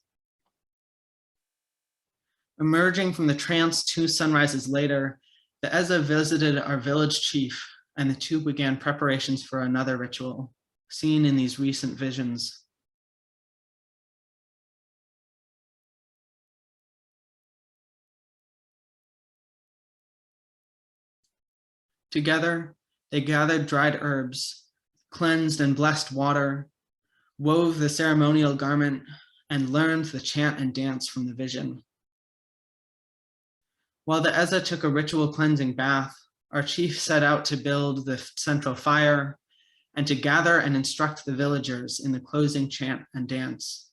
Emerging from the trance 2 sunrises later, the Eza visited our village chief, and the two began preparations for another ritual, seen in these recent visions. Together, they gathered dried herbs, cleansed and blessed water, wove the ceremonial garment, and learned the chant and dance from the vision. While the Eza took a ritual cleansing bath, our chief set out to build the central fire and to gather and instruct the villagers in the closing chant and dance.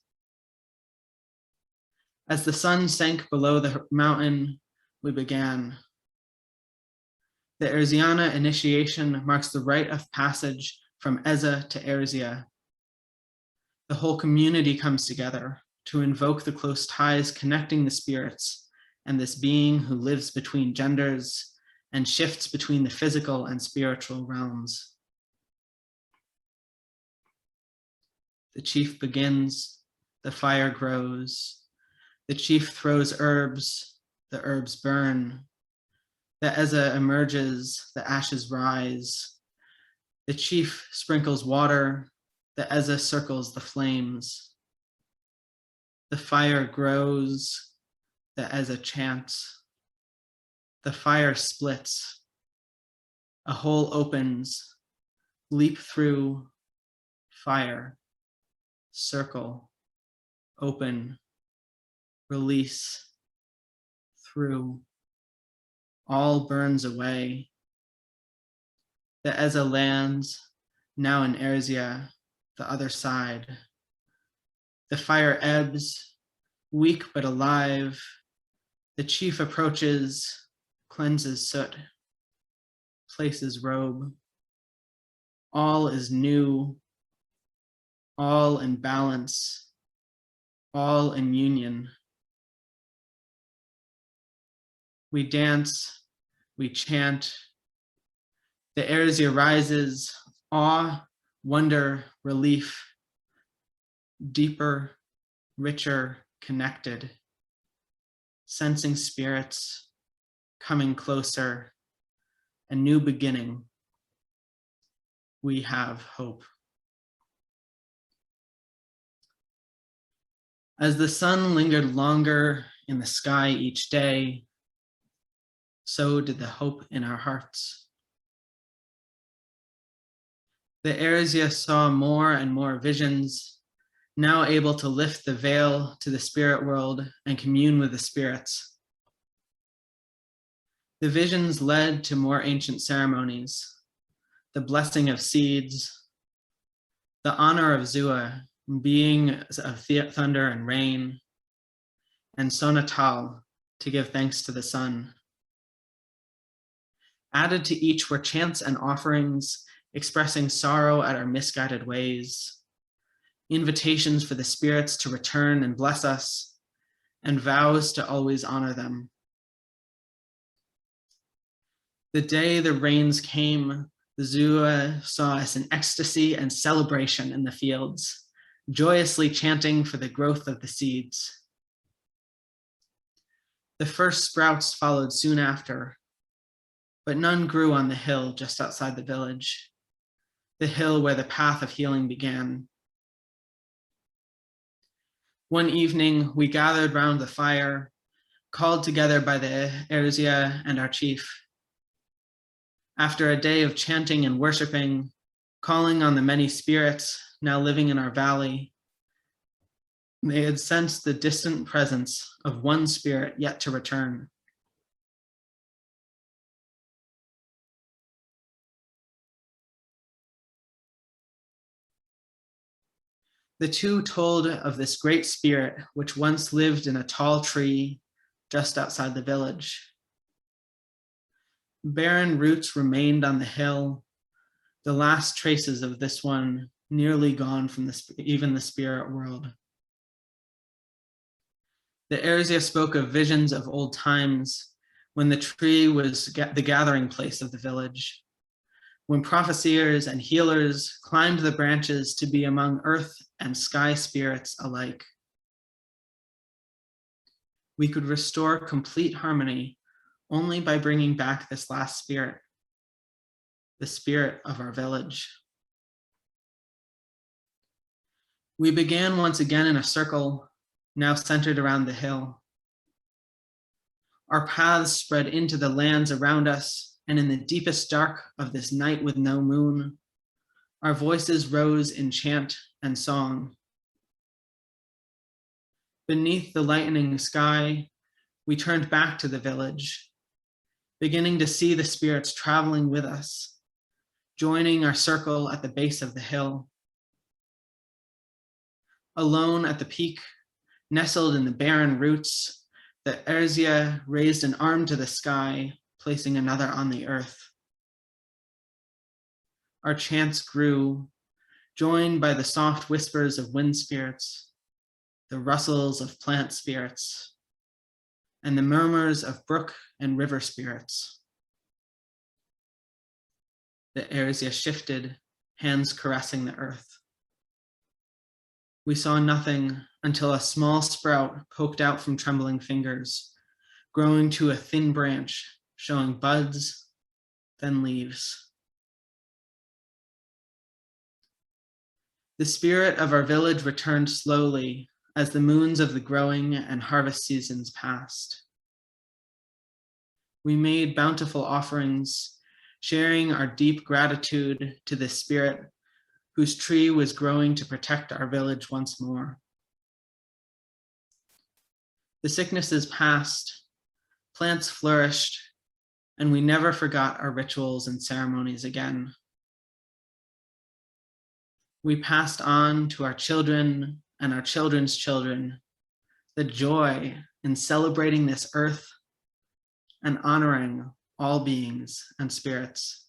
As the sun sank below the mountain, we began. The Erziana initiation marks the rite of passage from Eza to Erzia. The whole community comes together to invoke the close ties connecting the spirits and this being who lives between genders and shifts between the physical and spiritual realms. The chief begins, the fire grows. The chief throws herbs, the herbs burn. The Eza emerges, the ashes rise. The chief sprinkles water, the Eza circles the flames. The fire grows, the Eza chants. The fire splits. A hole opens, leap through, fire, circle, open, release, through. All burns away. The Eza lands, now in Erzia, the other side. The fire ebbs, weak but alive. The chief approaches, cleanses soot, places robe. All is new, all in balance, all in union. We dance, we chant. The Erzia rises, awe, wonder, relief, deeper, richer, connected, sensing spirits, coming closer, a new beginning. We have hope. As the sun lingered longer in the sky each day, so did the hope in our hearts. The Erzia saw more and more visions, now able to lift the veil to the spirit world and commune with the spirits. The visions led to more ancient ceremonies, the blessing of seeds, the honor of Zua, being of thunder and rain, and Sonatal, to give thanks to the sun. Added to each were chants and offerings, expressing sorrow at our misguided ways, invitations for the spirits to return and bless us, and vows to always honor them. The day the rains came, the Zua saw us in ecstasy and celebration in the fields, joyously chanting for the growth of the seeds. The first sprouts followed soon after, but none grew on the hill just outside the village, the hill where the path of healing began. One evening, we gathered round the fire, called together by the Erzia and our chief. After a day of chanting and worshiping, calling on the many spirits now living in our valley, they had sensed the distant presence of one spirit yet to return. The two told of this great spirit which once lived in a tall tree just outside the village. Barren roots remained on the hill, the last traces of this one nearly gone from even the spirit world. The Erzia spoke of visions of old times when the tree was the gathering place of the village, when prophesiers and healers climbed the branches to be among earth and sky spirits alike. We could restore complete harmony only by bringing back this last spirit, the spirit of our village. We began once again in a circle, now centered around the hill. Our paths spread into the lands around us, and in the deepest dark of this night with no moon, Our voices rose in chant and song. Beneath the lightening sky, we turned back to the village, beginning to see the spirits traveling with us, joining our circle at the base of the hill. Alone at the peak, nestled in the barren roots, the Erzia raised an arm to the sky, placing another on the earth. Our chants grew, joined by the soft whispers of wind spirits, the rustles of plant spirits, and the murmurs of brook and river spirits. The Erzia shifted, hands caressing the earth. We saw nothing until a small sprout poked out from trembling fingers, growing to a thin branch, showing buds, then leaves. The spirit of our village returned slowly as the moons of the growing and harvest seasons passed. We made bountiful offerings, sharing our deep gratitude to the spirit whose tree was growing to protect our village once more. The sicknesses passed, plants flourished, and we never forgot our rituals and ceremonies again. We passed on to our children and our children's children the joy in celebrating this earth and honoring all beings and spirits.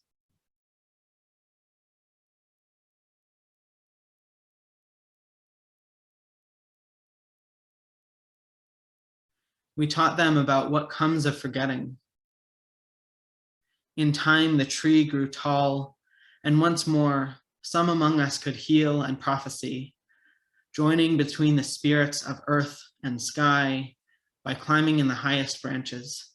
We taught them about what comes of forgetting. In time, the tree grew tall, and once more, some among us could heal and prophecy, joining between the spirits of earth and sky by climbing in the highest branches.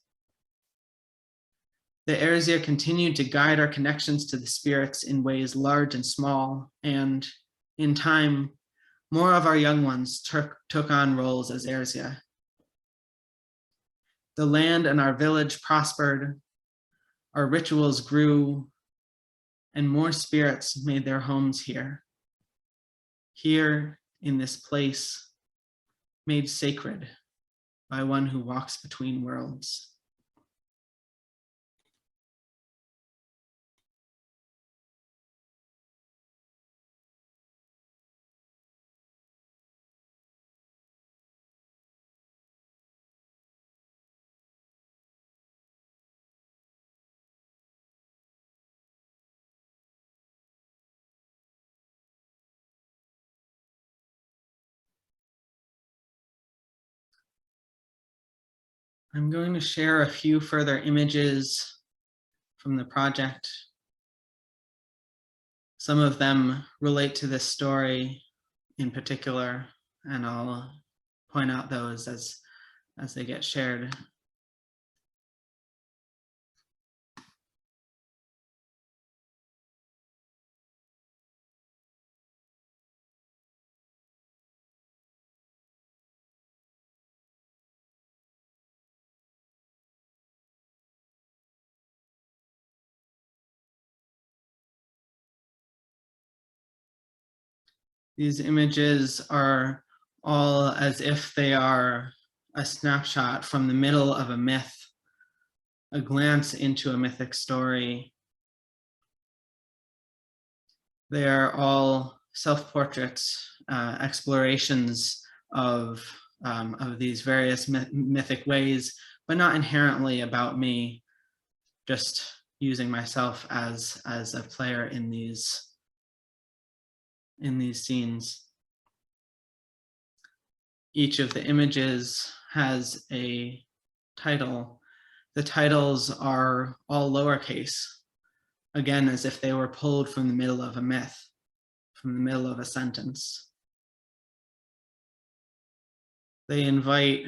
The Erzia continued to guide our connections to the spirits in ways large and small, and in time, more of our young ones took on roles as Erzia. The land and our village prospered, our rituals grew, and more spirits made their homes here. Here in this place, made sacred by one who walks between worlds. I'm going to share a few further images from the project. Some of them relate to this story in particular, and I'll point out those as they get shared. These images are all as if they are a snapshot from the middle of a myth, a glance into a mythic story. They are all self-portraits, explorations of these various mythic ways, but not inherently about me, just using myself as a player in these scenes. Each of the images has a title. The titles are all lowercase, again, as if they were pulled from the middle of a myth, from the middle of a sentence. They invite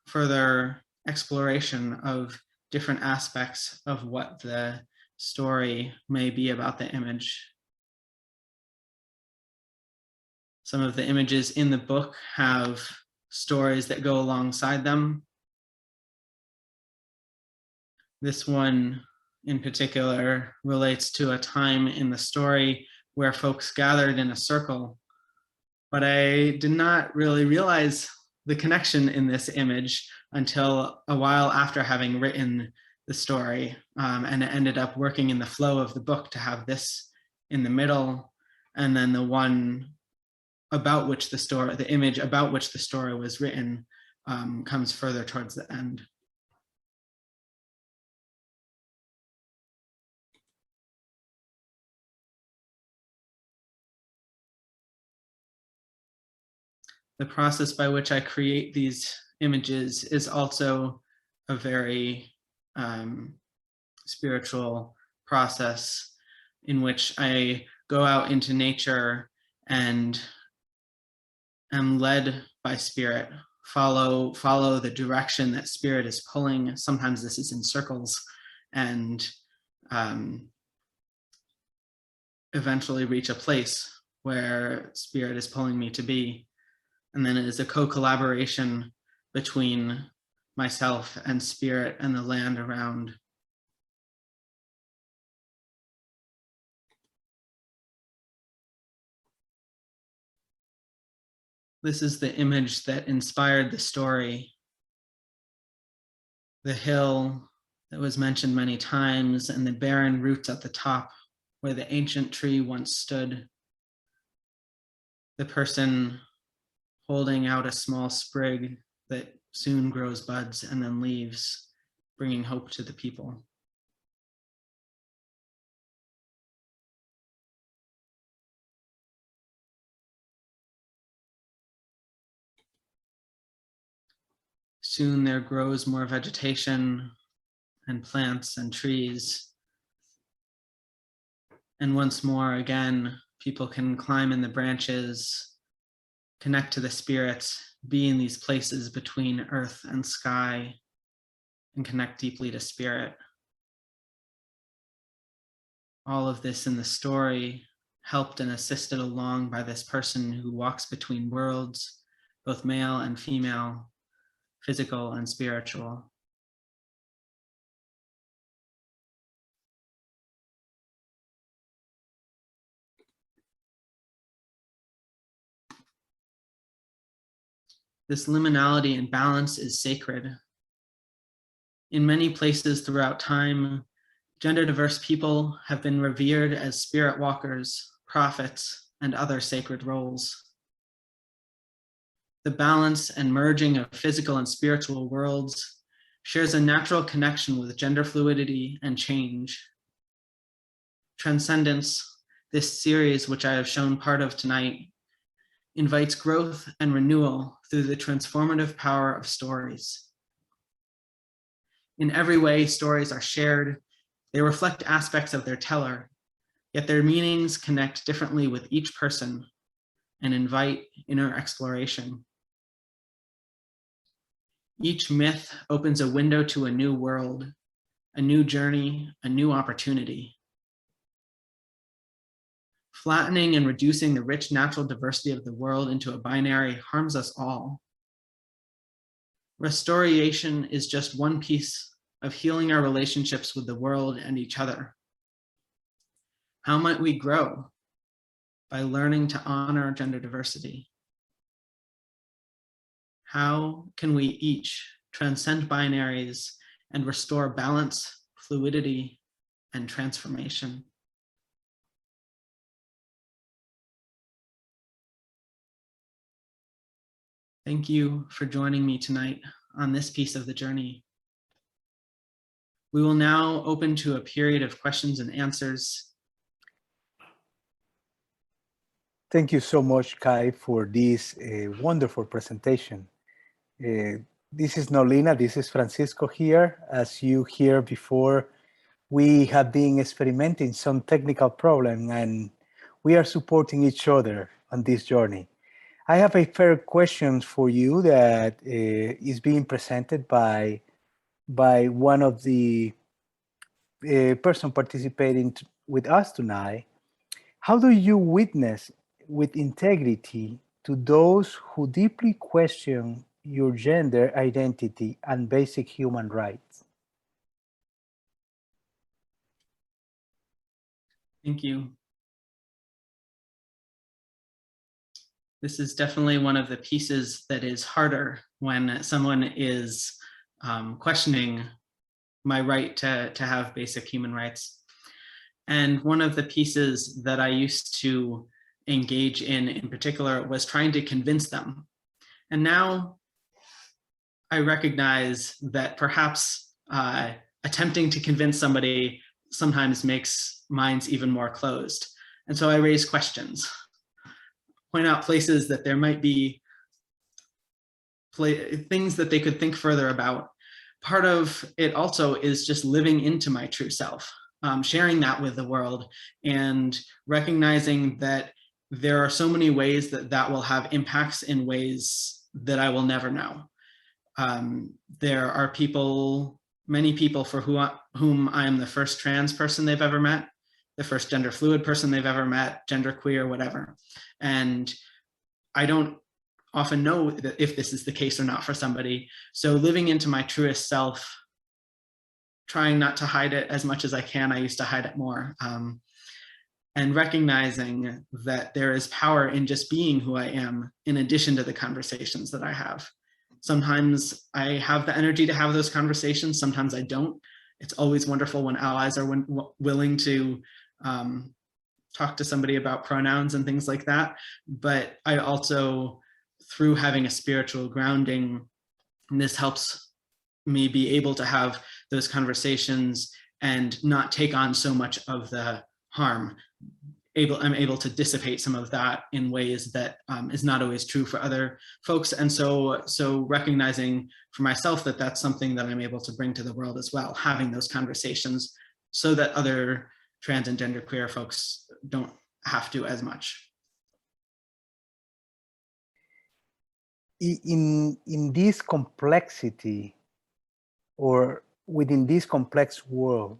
further exploration of different aspects of what the story may be about the image. Some of the images in the book have stories that go alongside them. This one in particular relates to a time in the story where folks gathered in a circle. But I did not really realize the connection in this image until a while after having written the story. And it ended up working in the flow of the book to have this in the middle, and then the one about which the story, the image about which the story was written, comes further towards the end. The process by which I create these images is also a very spiritual process in which I go out into nature and am led by spirit, follow the direction that spirit is pulling. Sometimes this is in circles, and eventually reach a place where spirit is pulling me to be. And then it is a co-collaboration between myself and spirit and the land around. This is the image that inspired the story. The hill that was mentioned many times and the barren roots at the top where the ancient tree once stood. The person holding out a small sprig that soon grows buds and then leaves, bringing hope to the people. Soon there grows more vegetation and plants and trees. And once more, again, people can climb in the branches, connect to the spirits, be in these places between earth and sky, and connect deeply to spirit. All of this in the story, helped and assisted along by this person who walks between worlds, both male and female, physical and spiritual. This liminality and balance is sacred. In many places throughout time, gender diverse people have been revered as spirit walkers, prophets, and other sacred roles. The balance and merging of physical and spiritual worlds shares a natural connection with gender fluidity and change. Transcendence, this series which I have shown part of tonight, invites growth and renewal through the transformative power of stories. In every way, stories are shared. They reflect aspects of their teller, yet their meanings connect differently with each person and invite inner exploration. Each myth opens a window to a new world, a new journey, a new opportunity. Flattening and reducing the rich natural diversity of the world into a binary harms us all. Restoration is just one piece of healing our relationships with the world and each other. How might we grow? By learning to honor gender diversity. How can we each transcend binaries and restore balance, fluidity, and transformation? Thank you for joining me tonight on this piece of the journey. We will now open to a period of questions and answers. Thank you so much, Kai, for this wonderful presentation. This is Nolina, this is Francisco here. As you hear before, we have been experimenting some technical problem and we are supporting each other on this journey. I have a fair question for you that is being presented by one of the person participating with us tonight. How do you witness with integrity to those who deeply question your gender identity and basic human rights? Thank you. This is definitely one of the pieces that is harder when someone is questioning my right to have basic human rights. And one of the pieces that I used to engage in particular was trying to convince them. And now I recognize that perhaps attempting to convince somebody sometimes makes minds even more closed. And so I raise questions, point out places that there might be things that they could think further about. Part of it also is just living into my true self, sharing that with the world, and recognizing that there are so many ways that that will have impacts in ways that I will never know. There are people, many people for whom I am the first trans person they've ever met, the first gender fluid person they've ever met, gender queer, whatever. And I don't often know that if this is the case or not for somebody. So living into my truest self, trying not to hide it as much as I can. I used to hide it more. And recognizing that there is power in just being who I am, in addition to the conversations that I have. Sometimes I have the energy to have those conversations, sometimes I don't. It's always wonderful when allies are willing to talk to somebody about pronouns and things like that. But I also, through having a spiritual grounding, this helps me be able to have those conversations and not take on so much of the harm. I'm able to dissipate some of that in ways that is not always true for other folks. And so recognizing for myself that that's something that I'm able to bring to the world as well, having those conversations so that other trans and genderqueer folks don't have to as much. In this complexity, or within this complex world,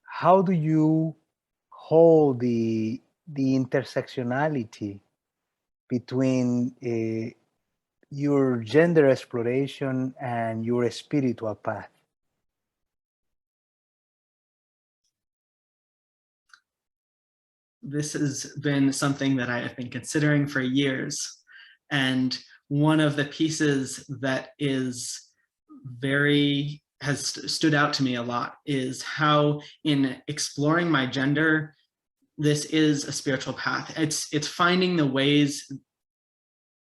how do you hold the intersectionality between your gender exploration and your spiritual path? This has been something that I have been considering for years. And one of the pieces that has stood out to me a lot is how in exploring my gender, this is a spiritual path. It's finding the ways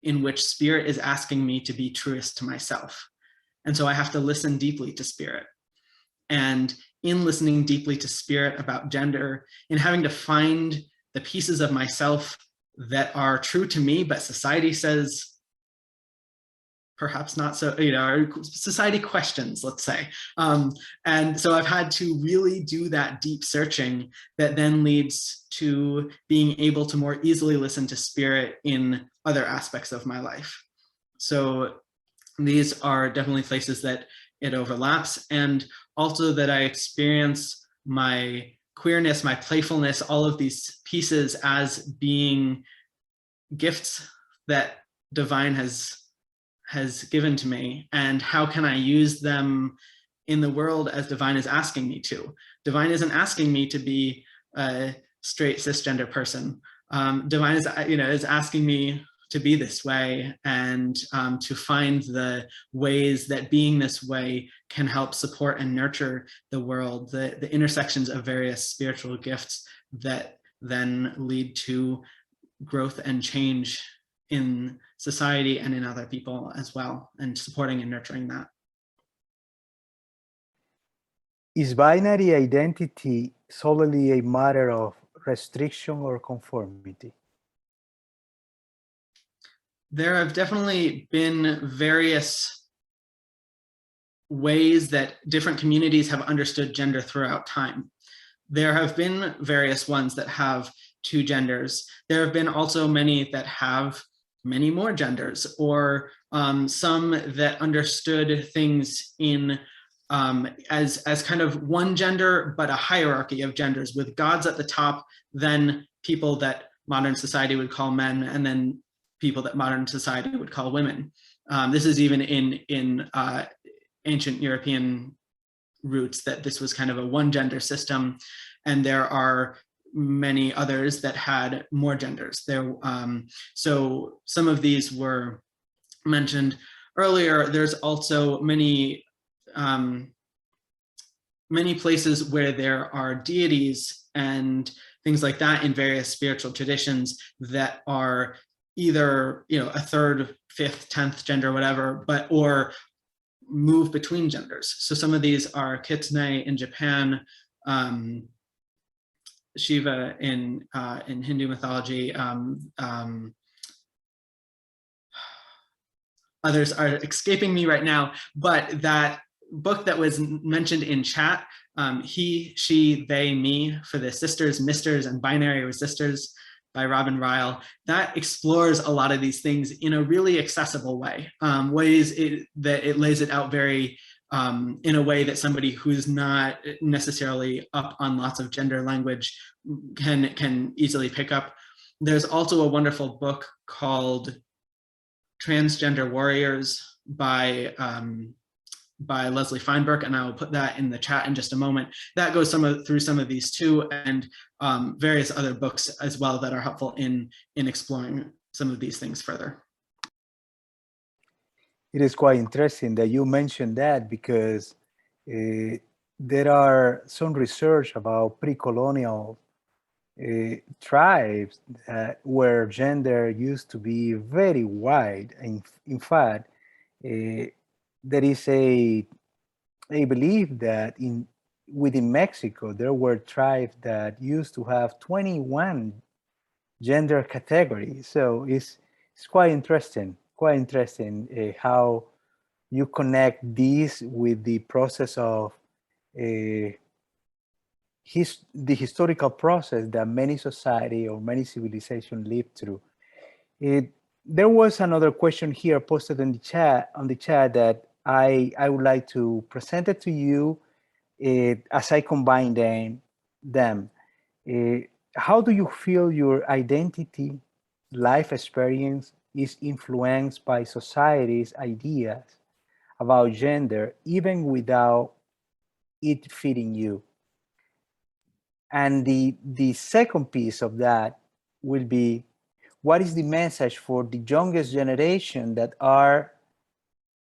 in which spirit is asking me to be truest to myself. And so I have to listen deeply to spirit. And in listening deeply to spirit about gender, in having to find the pieces of myself that are true to me, but society says, perhaps not so, society questions, let's say. And so I've had to really do that deep searching that then leads to being able to more easily listen to spirit in other aspects of my life. So these are definitely places that it overlaps, and also that I experience my queerness, my playfulness, all of these pieces as being gifts that divine has given to me, and how can I use them in the world as divine is asking me to. Divine isn't asking me to be a straight cisgender person. Divine is asking me to be this way, and to find the ways that being this way can help support and nurture the world, the intersections of various spiritual gifts that then lead to growth and change in society and in other people as well, and supporting and nurturing that. Is binary identity solely a matter of restriction or conformity? There have definitely been various ways that different communities have understood gender throughout time. There have been various ones that have two genders. There have been also many that have many more genders, or some that understood things in as kind of one gender, but a hierarchy of genders, with gods at the top, then people that modern society would call men, and then people that modern society would call women. This is even in ancient European roots, that this was kind of a one gender system. And there are many others that had more genders. So some of these were mentioned earlier. There's also many places where there are deities and things like that in various spiritual traditions that are either, you know, a third, fifth, 10th gender, whatever, or move between genders. So some of these are kitsune in Japan, Shiva in Hindu mythology. Others are escaping me right now, but that book that was mentioned in chat, He, She, They, Me, for the sisters, misters, and binary resistors by Robin Ryle, that explores a lot of these things in a really accessible way, ways that it lays it out very in a way that somebody who's not necessarily up on lots of gender language can easily pick up. There's also a wonderful book called Transgender Warriors by Leslie Feinberg, and I will put that in the chat in just a moment. That goes through some of these too, and various other books as well that are helpful in exploring some of these things further. It is quite interesting that you mentioned that, because there are some research about pre-colonial tribes where gender used to be very wide. In fact, there is a belief that within Mexico there were tribes that used to have 21 gender categories. So it's quite interesting how you connect these with the process of the historical process that many society or many civilizations lived through. There was another question here posted in the chat that I would like to present it to you as I combine them. How do you feel your identity, life experience is influenced by society's ideas about gender, even without it fitting you? And the second piece of that will be, what is the message for the youngest generation that are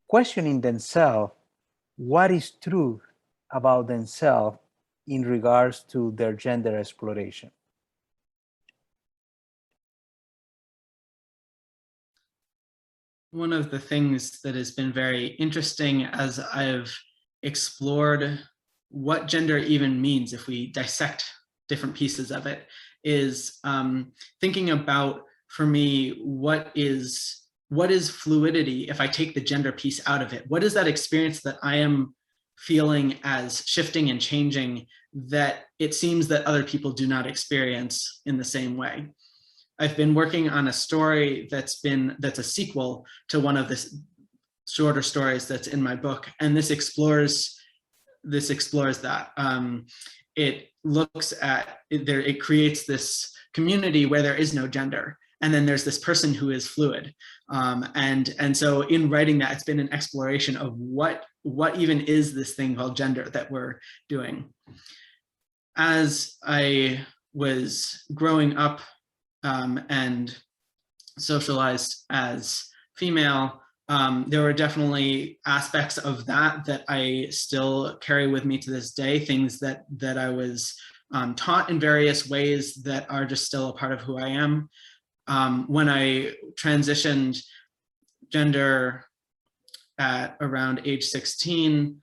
questioning themselves, what is truth about themselves in regards to their gender exploration? One of the things that has been very interesting as I've explored what gender even means if we dissect different pieces of it is thinking about, for me, what is fluidity if I take the gender piece out of it? What is that experience that I am feeling as shifting and changing that it seems that other people do not experience in the same way? I've been working on a story that's a sequel to one of the shorter stories that's in my book, and this explores that. It looks at it creates this community where there is no gender, and then there's this person who is fluid, and so in writing that, it's been an exploration of what even is this thing called gender that we're doing. As I was growing up and socialized as female, there were definitely aspects of that I still carry with me to this day, things that I was taught in various ways that are just still a part of who I am. When I transitioned gender at around age 16,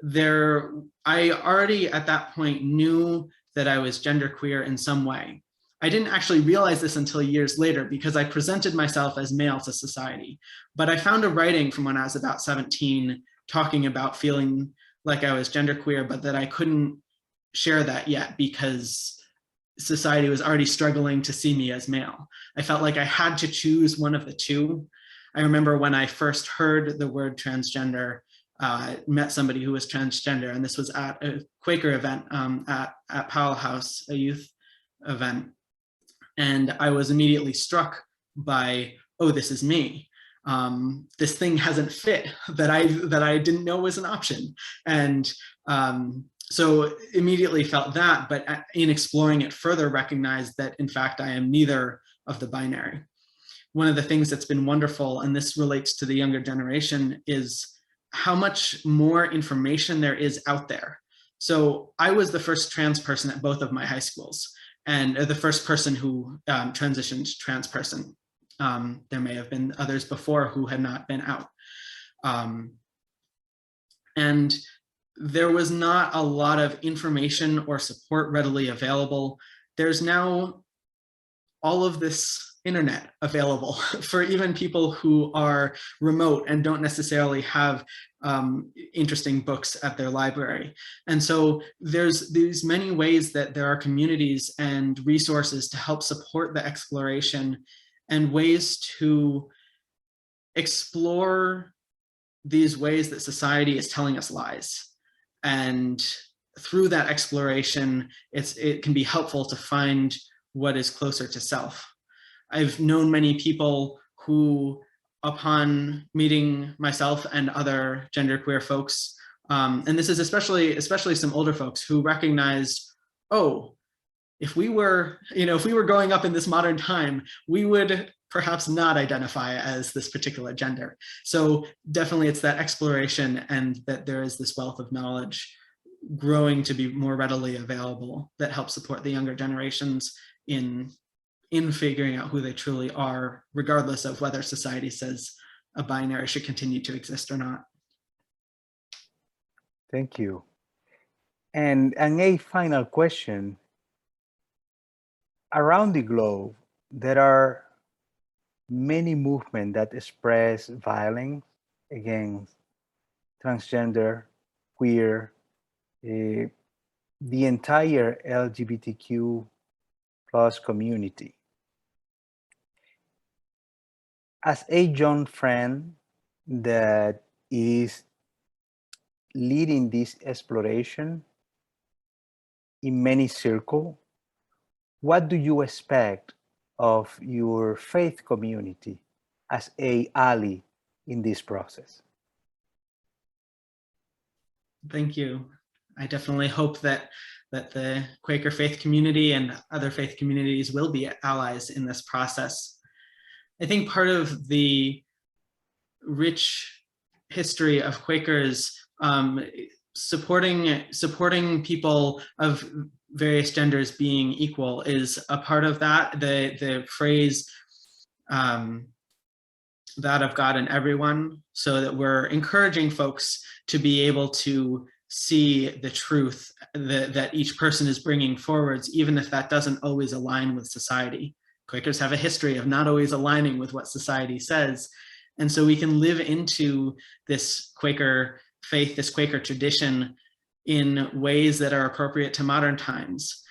I already at that point knew that I was genderqueer in some way. I didn't actually realize this until years later because I presented myself as male to society. But I found a writing from when I was about 17 talking about feeling like I was genderqueer, but that I couldn't share that yet because society was already struggling to see me as male. I felt like I had to choose one of the two. I remember when I first heard the word transgender, met somebody who was transgender, and this was at a Quaker event at Powell House, a youth event. And I was immediately struck by, oh, this is me. This thing hasn't fit that I didn't know was an option. And So immediately felt that, but in exploring it further, recognized that in fact, I am neither of the binary. One of the things that's been wonderful, and this relates to the younger generation, is how much more information there is out there. So I was the first trans person at both of my high schools, and the first person who transitioned trans person. There may have been others before who had not been out. And there was not a lot of information or support readily available. There's now all of this internet available for even people who are remote and don't necessarily have interesting books at their library. And so there's these many ways that there are communities and resources to help support the exploration and ways to explore these ways that society is telling us lies. And through that exploration, it can be helpful to find what is closer to self. I've known many people who, upon meeting myself and other genderqueer folks, and this is especially some older folks who recognized, oh, if we were growing up in this modern time, we would perhaps not identify as this particular gender. So definitely it's that exploration and that there is this wealth of knowledge growing to be more readily available that helps support the younger generations in figuring out who they truly are, regardless of whether society says a binary should continue to exist or not. Thank you. And a final question. Around the globe, there are many movements that express violence against transgender, queer, the entire LGBTQ plus community. As a young friend that is leading this exploration in many circles, what do you expect of your faith community as an ally in this process? Thank you. I definitely hope that the Quaker faith community and other faith communities will be allies in this process. I think part of the rich history of Quakers supporting people of various genders being equal is a part of that. The phrase that of God and everyone, so that we're encouraging folks to be able to see the truth that each person is bringing forwards, even if that doesn't always align with society. Quakers have a history of not always aligning with what society says. And so we can live into this Quaker faith, this Quaker tradition in ways that are appropriate to modern times.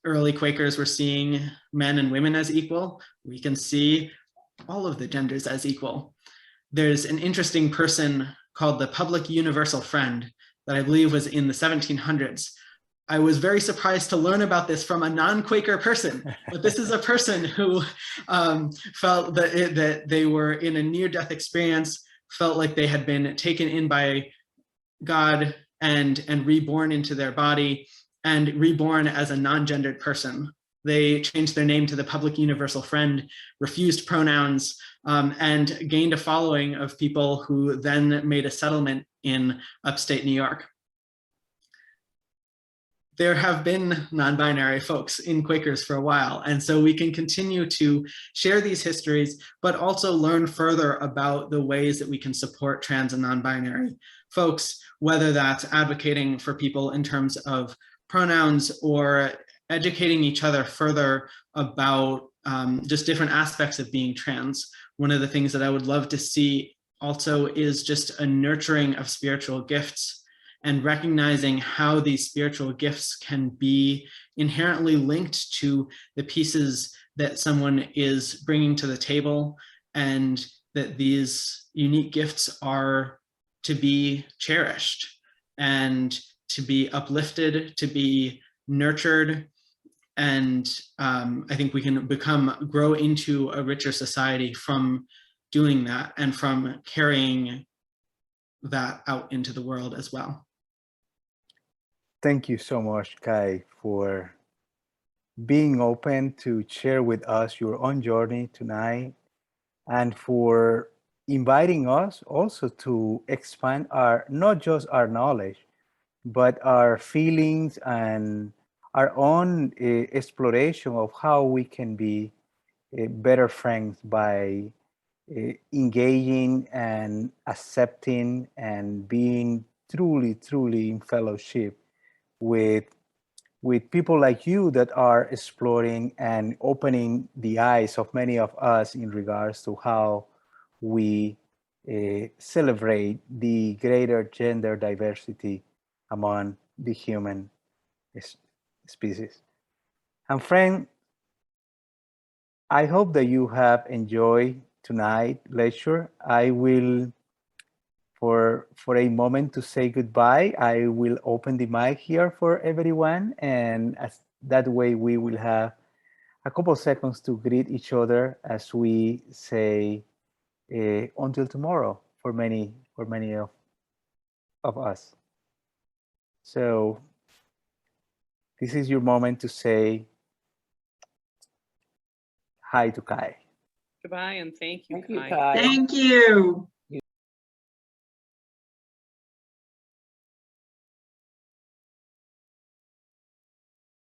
Early Quakers were seeing men and women as equal. We can see all of the genders as equal. There's an interesting person called the Public Universal Friend that I believe was in the 1700s. I was very surprised to learn about this from a non-Quaker person, but this is a person who felt that they were in a near-death experience, felt like they had been taken in by God and reborn into their body and reborn as a non-gendered person. They changed their name to the Public Universal Friend, refused pronouns, and gained a following of people who then made a settlement in upstate New York. There have been non-binary folks in Quakers for a while, and so we can continue to share these histories, but also learn further about the ways that we can support trans and non-binary folks, whether that's advocating for people in terms of pronouns or educating each other further about just different aspects of being trans. One of the things that I would love to see also is just a nurturing of spiritual gifts and recognizing how these spiritual gifts can be inherently linked to the pieces that someone is bringing to the table, and that these unique gifts are to be cherished and to be uplifted, to be nurtured. And I think we can grow into a richer society from doing that and from carrying that out into the world as well. Thank you so much, Kai, for being open to share with us your own journey tonight and for inviting us also to expand our, not just our knowledge, but our feelings and our own exploration of how we can be better friends by engaging and accepting and being truly, truly in fellowship with people like you that are exploring and opening the eyes of many of us in regards to how we celebrate the greater gender diversity among the human species. And friend, I hope that you have enjoyed tonight lecture. I will, for a moment to say goodbye, I will open the mic here for everyone, and as that way we will have a couple seconds to greet each other as we say until tomorrow for many of us. So this is your moment to say hi to Kai. Goodbye and thank you, Thank you, Kai. Kai. Thank you.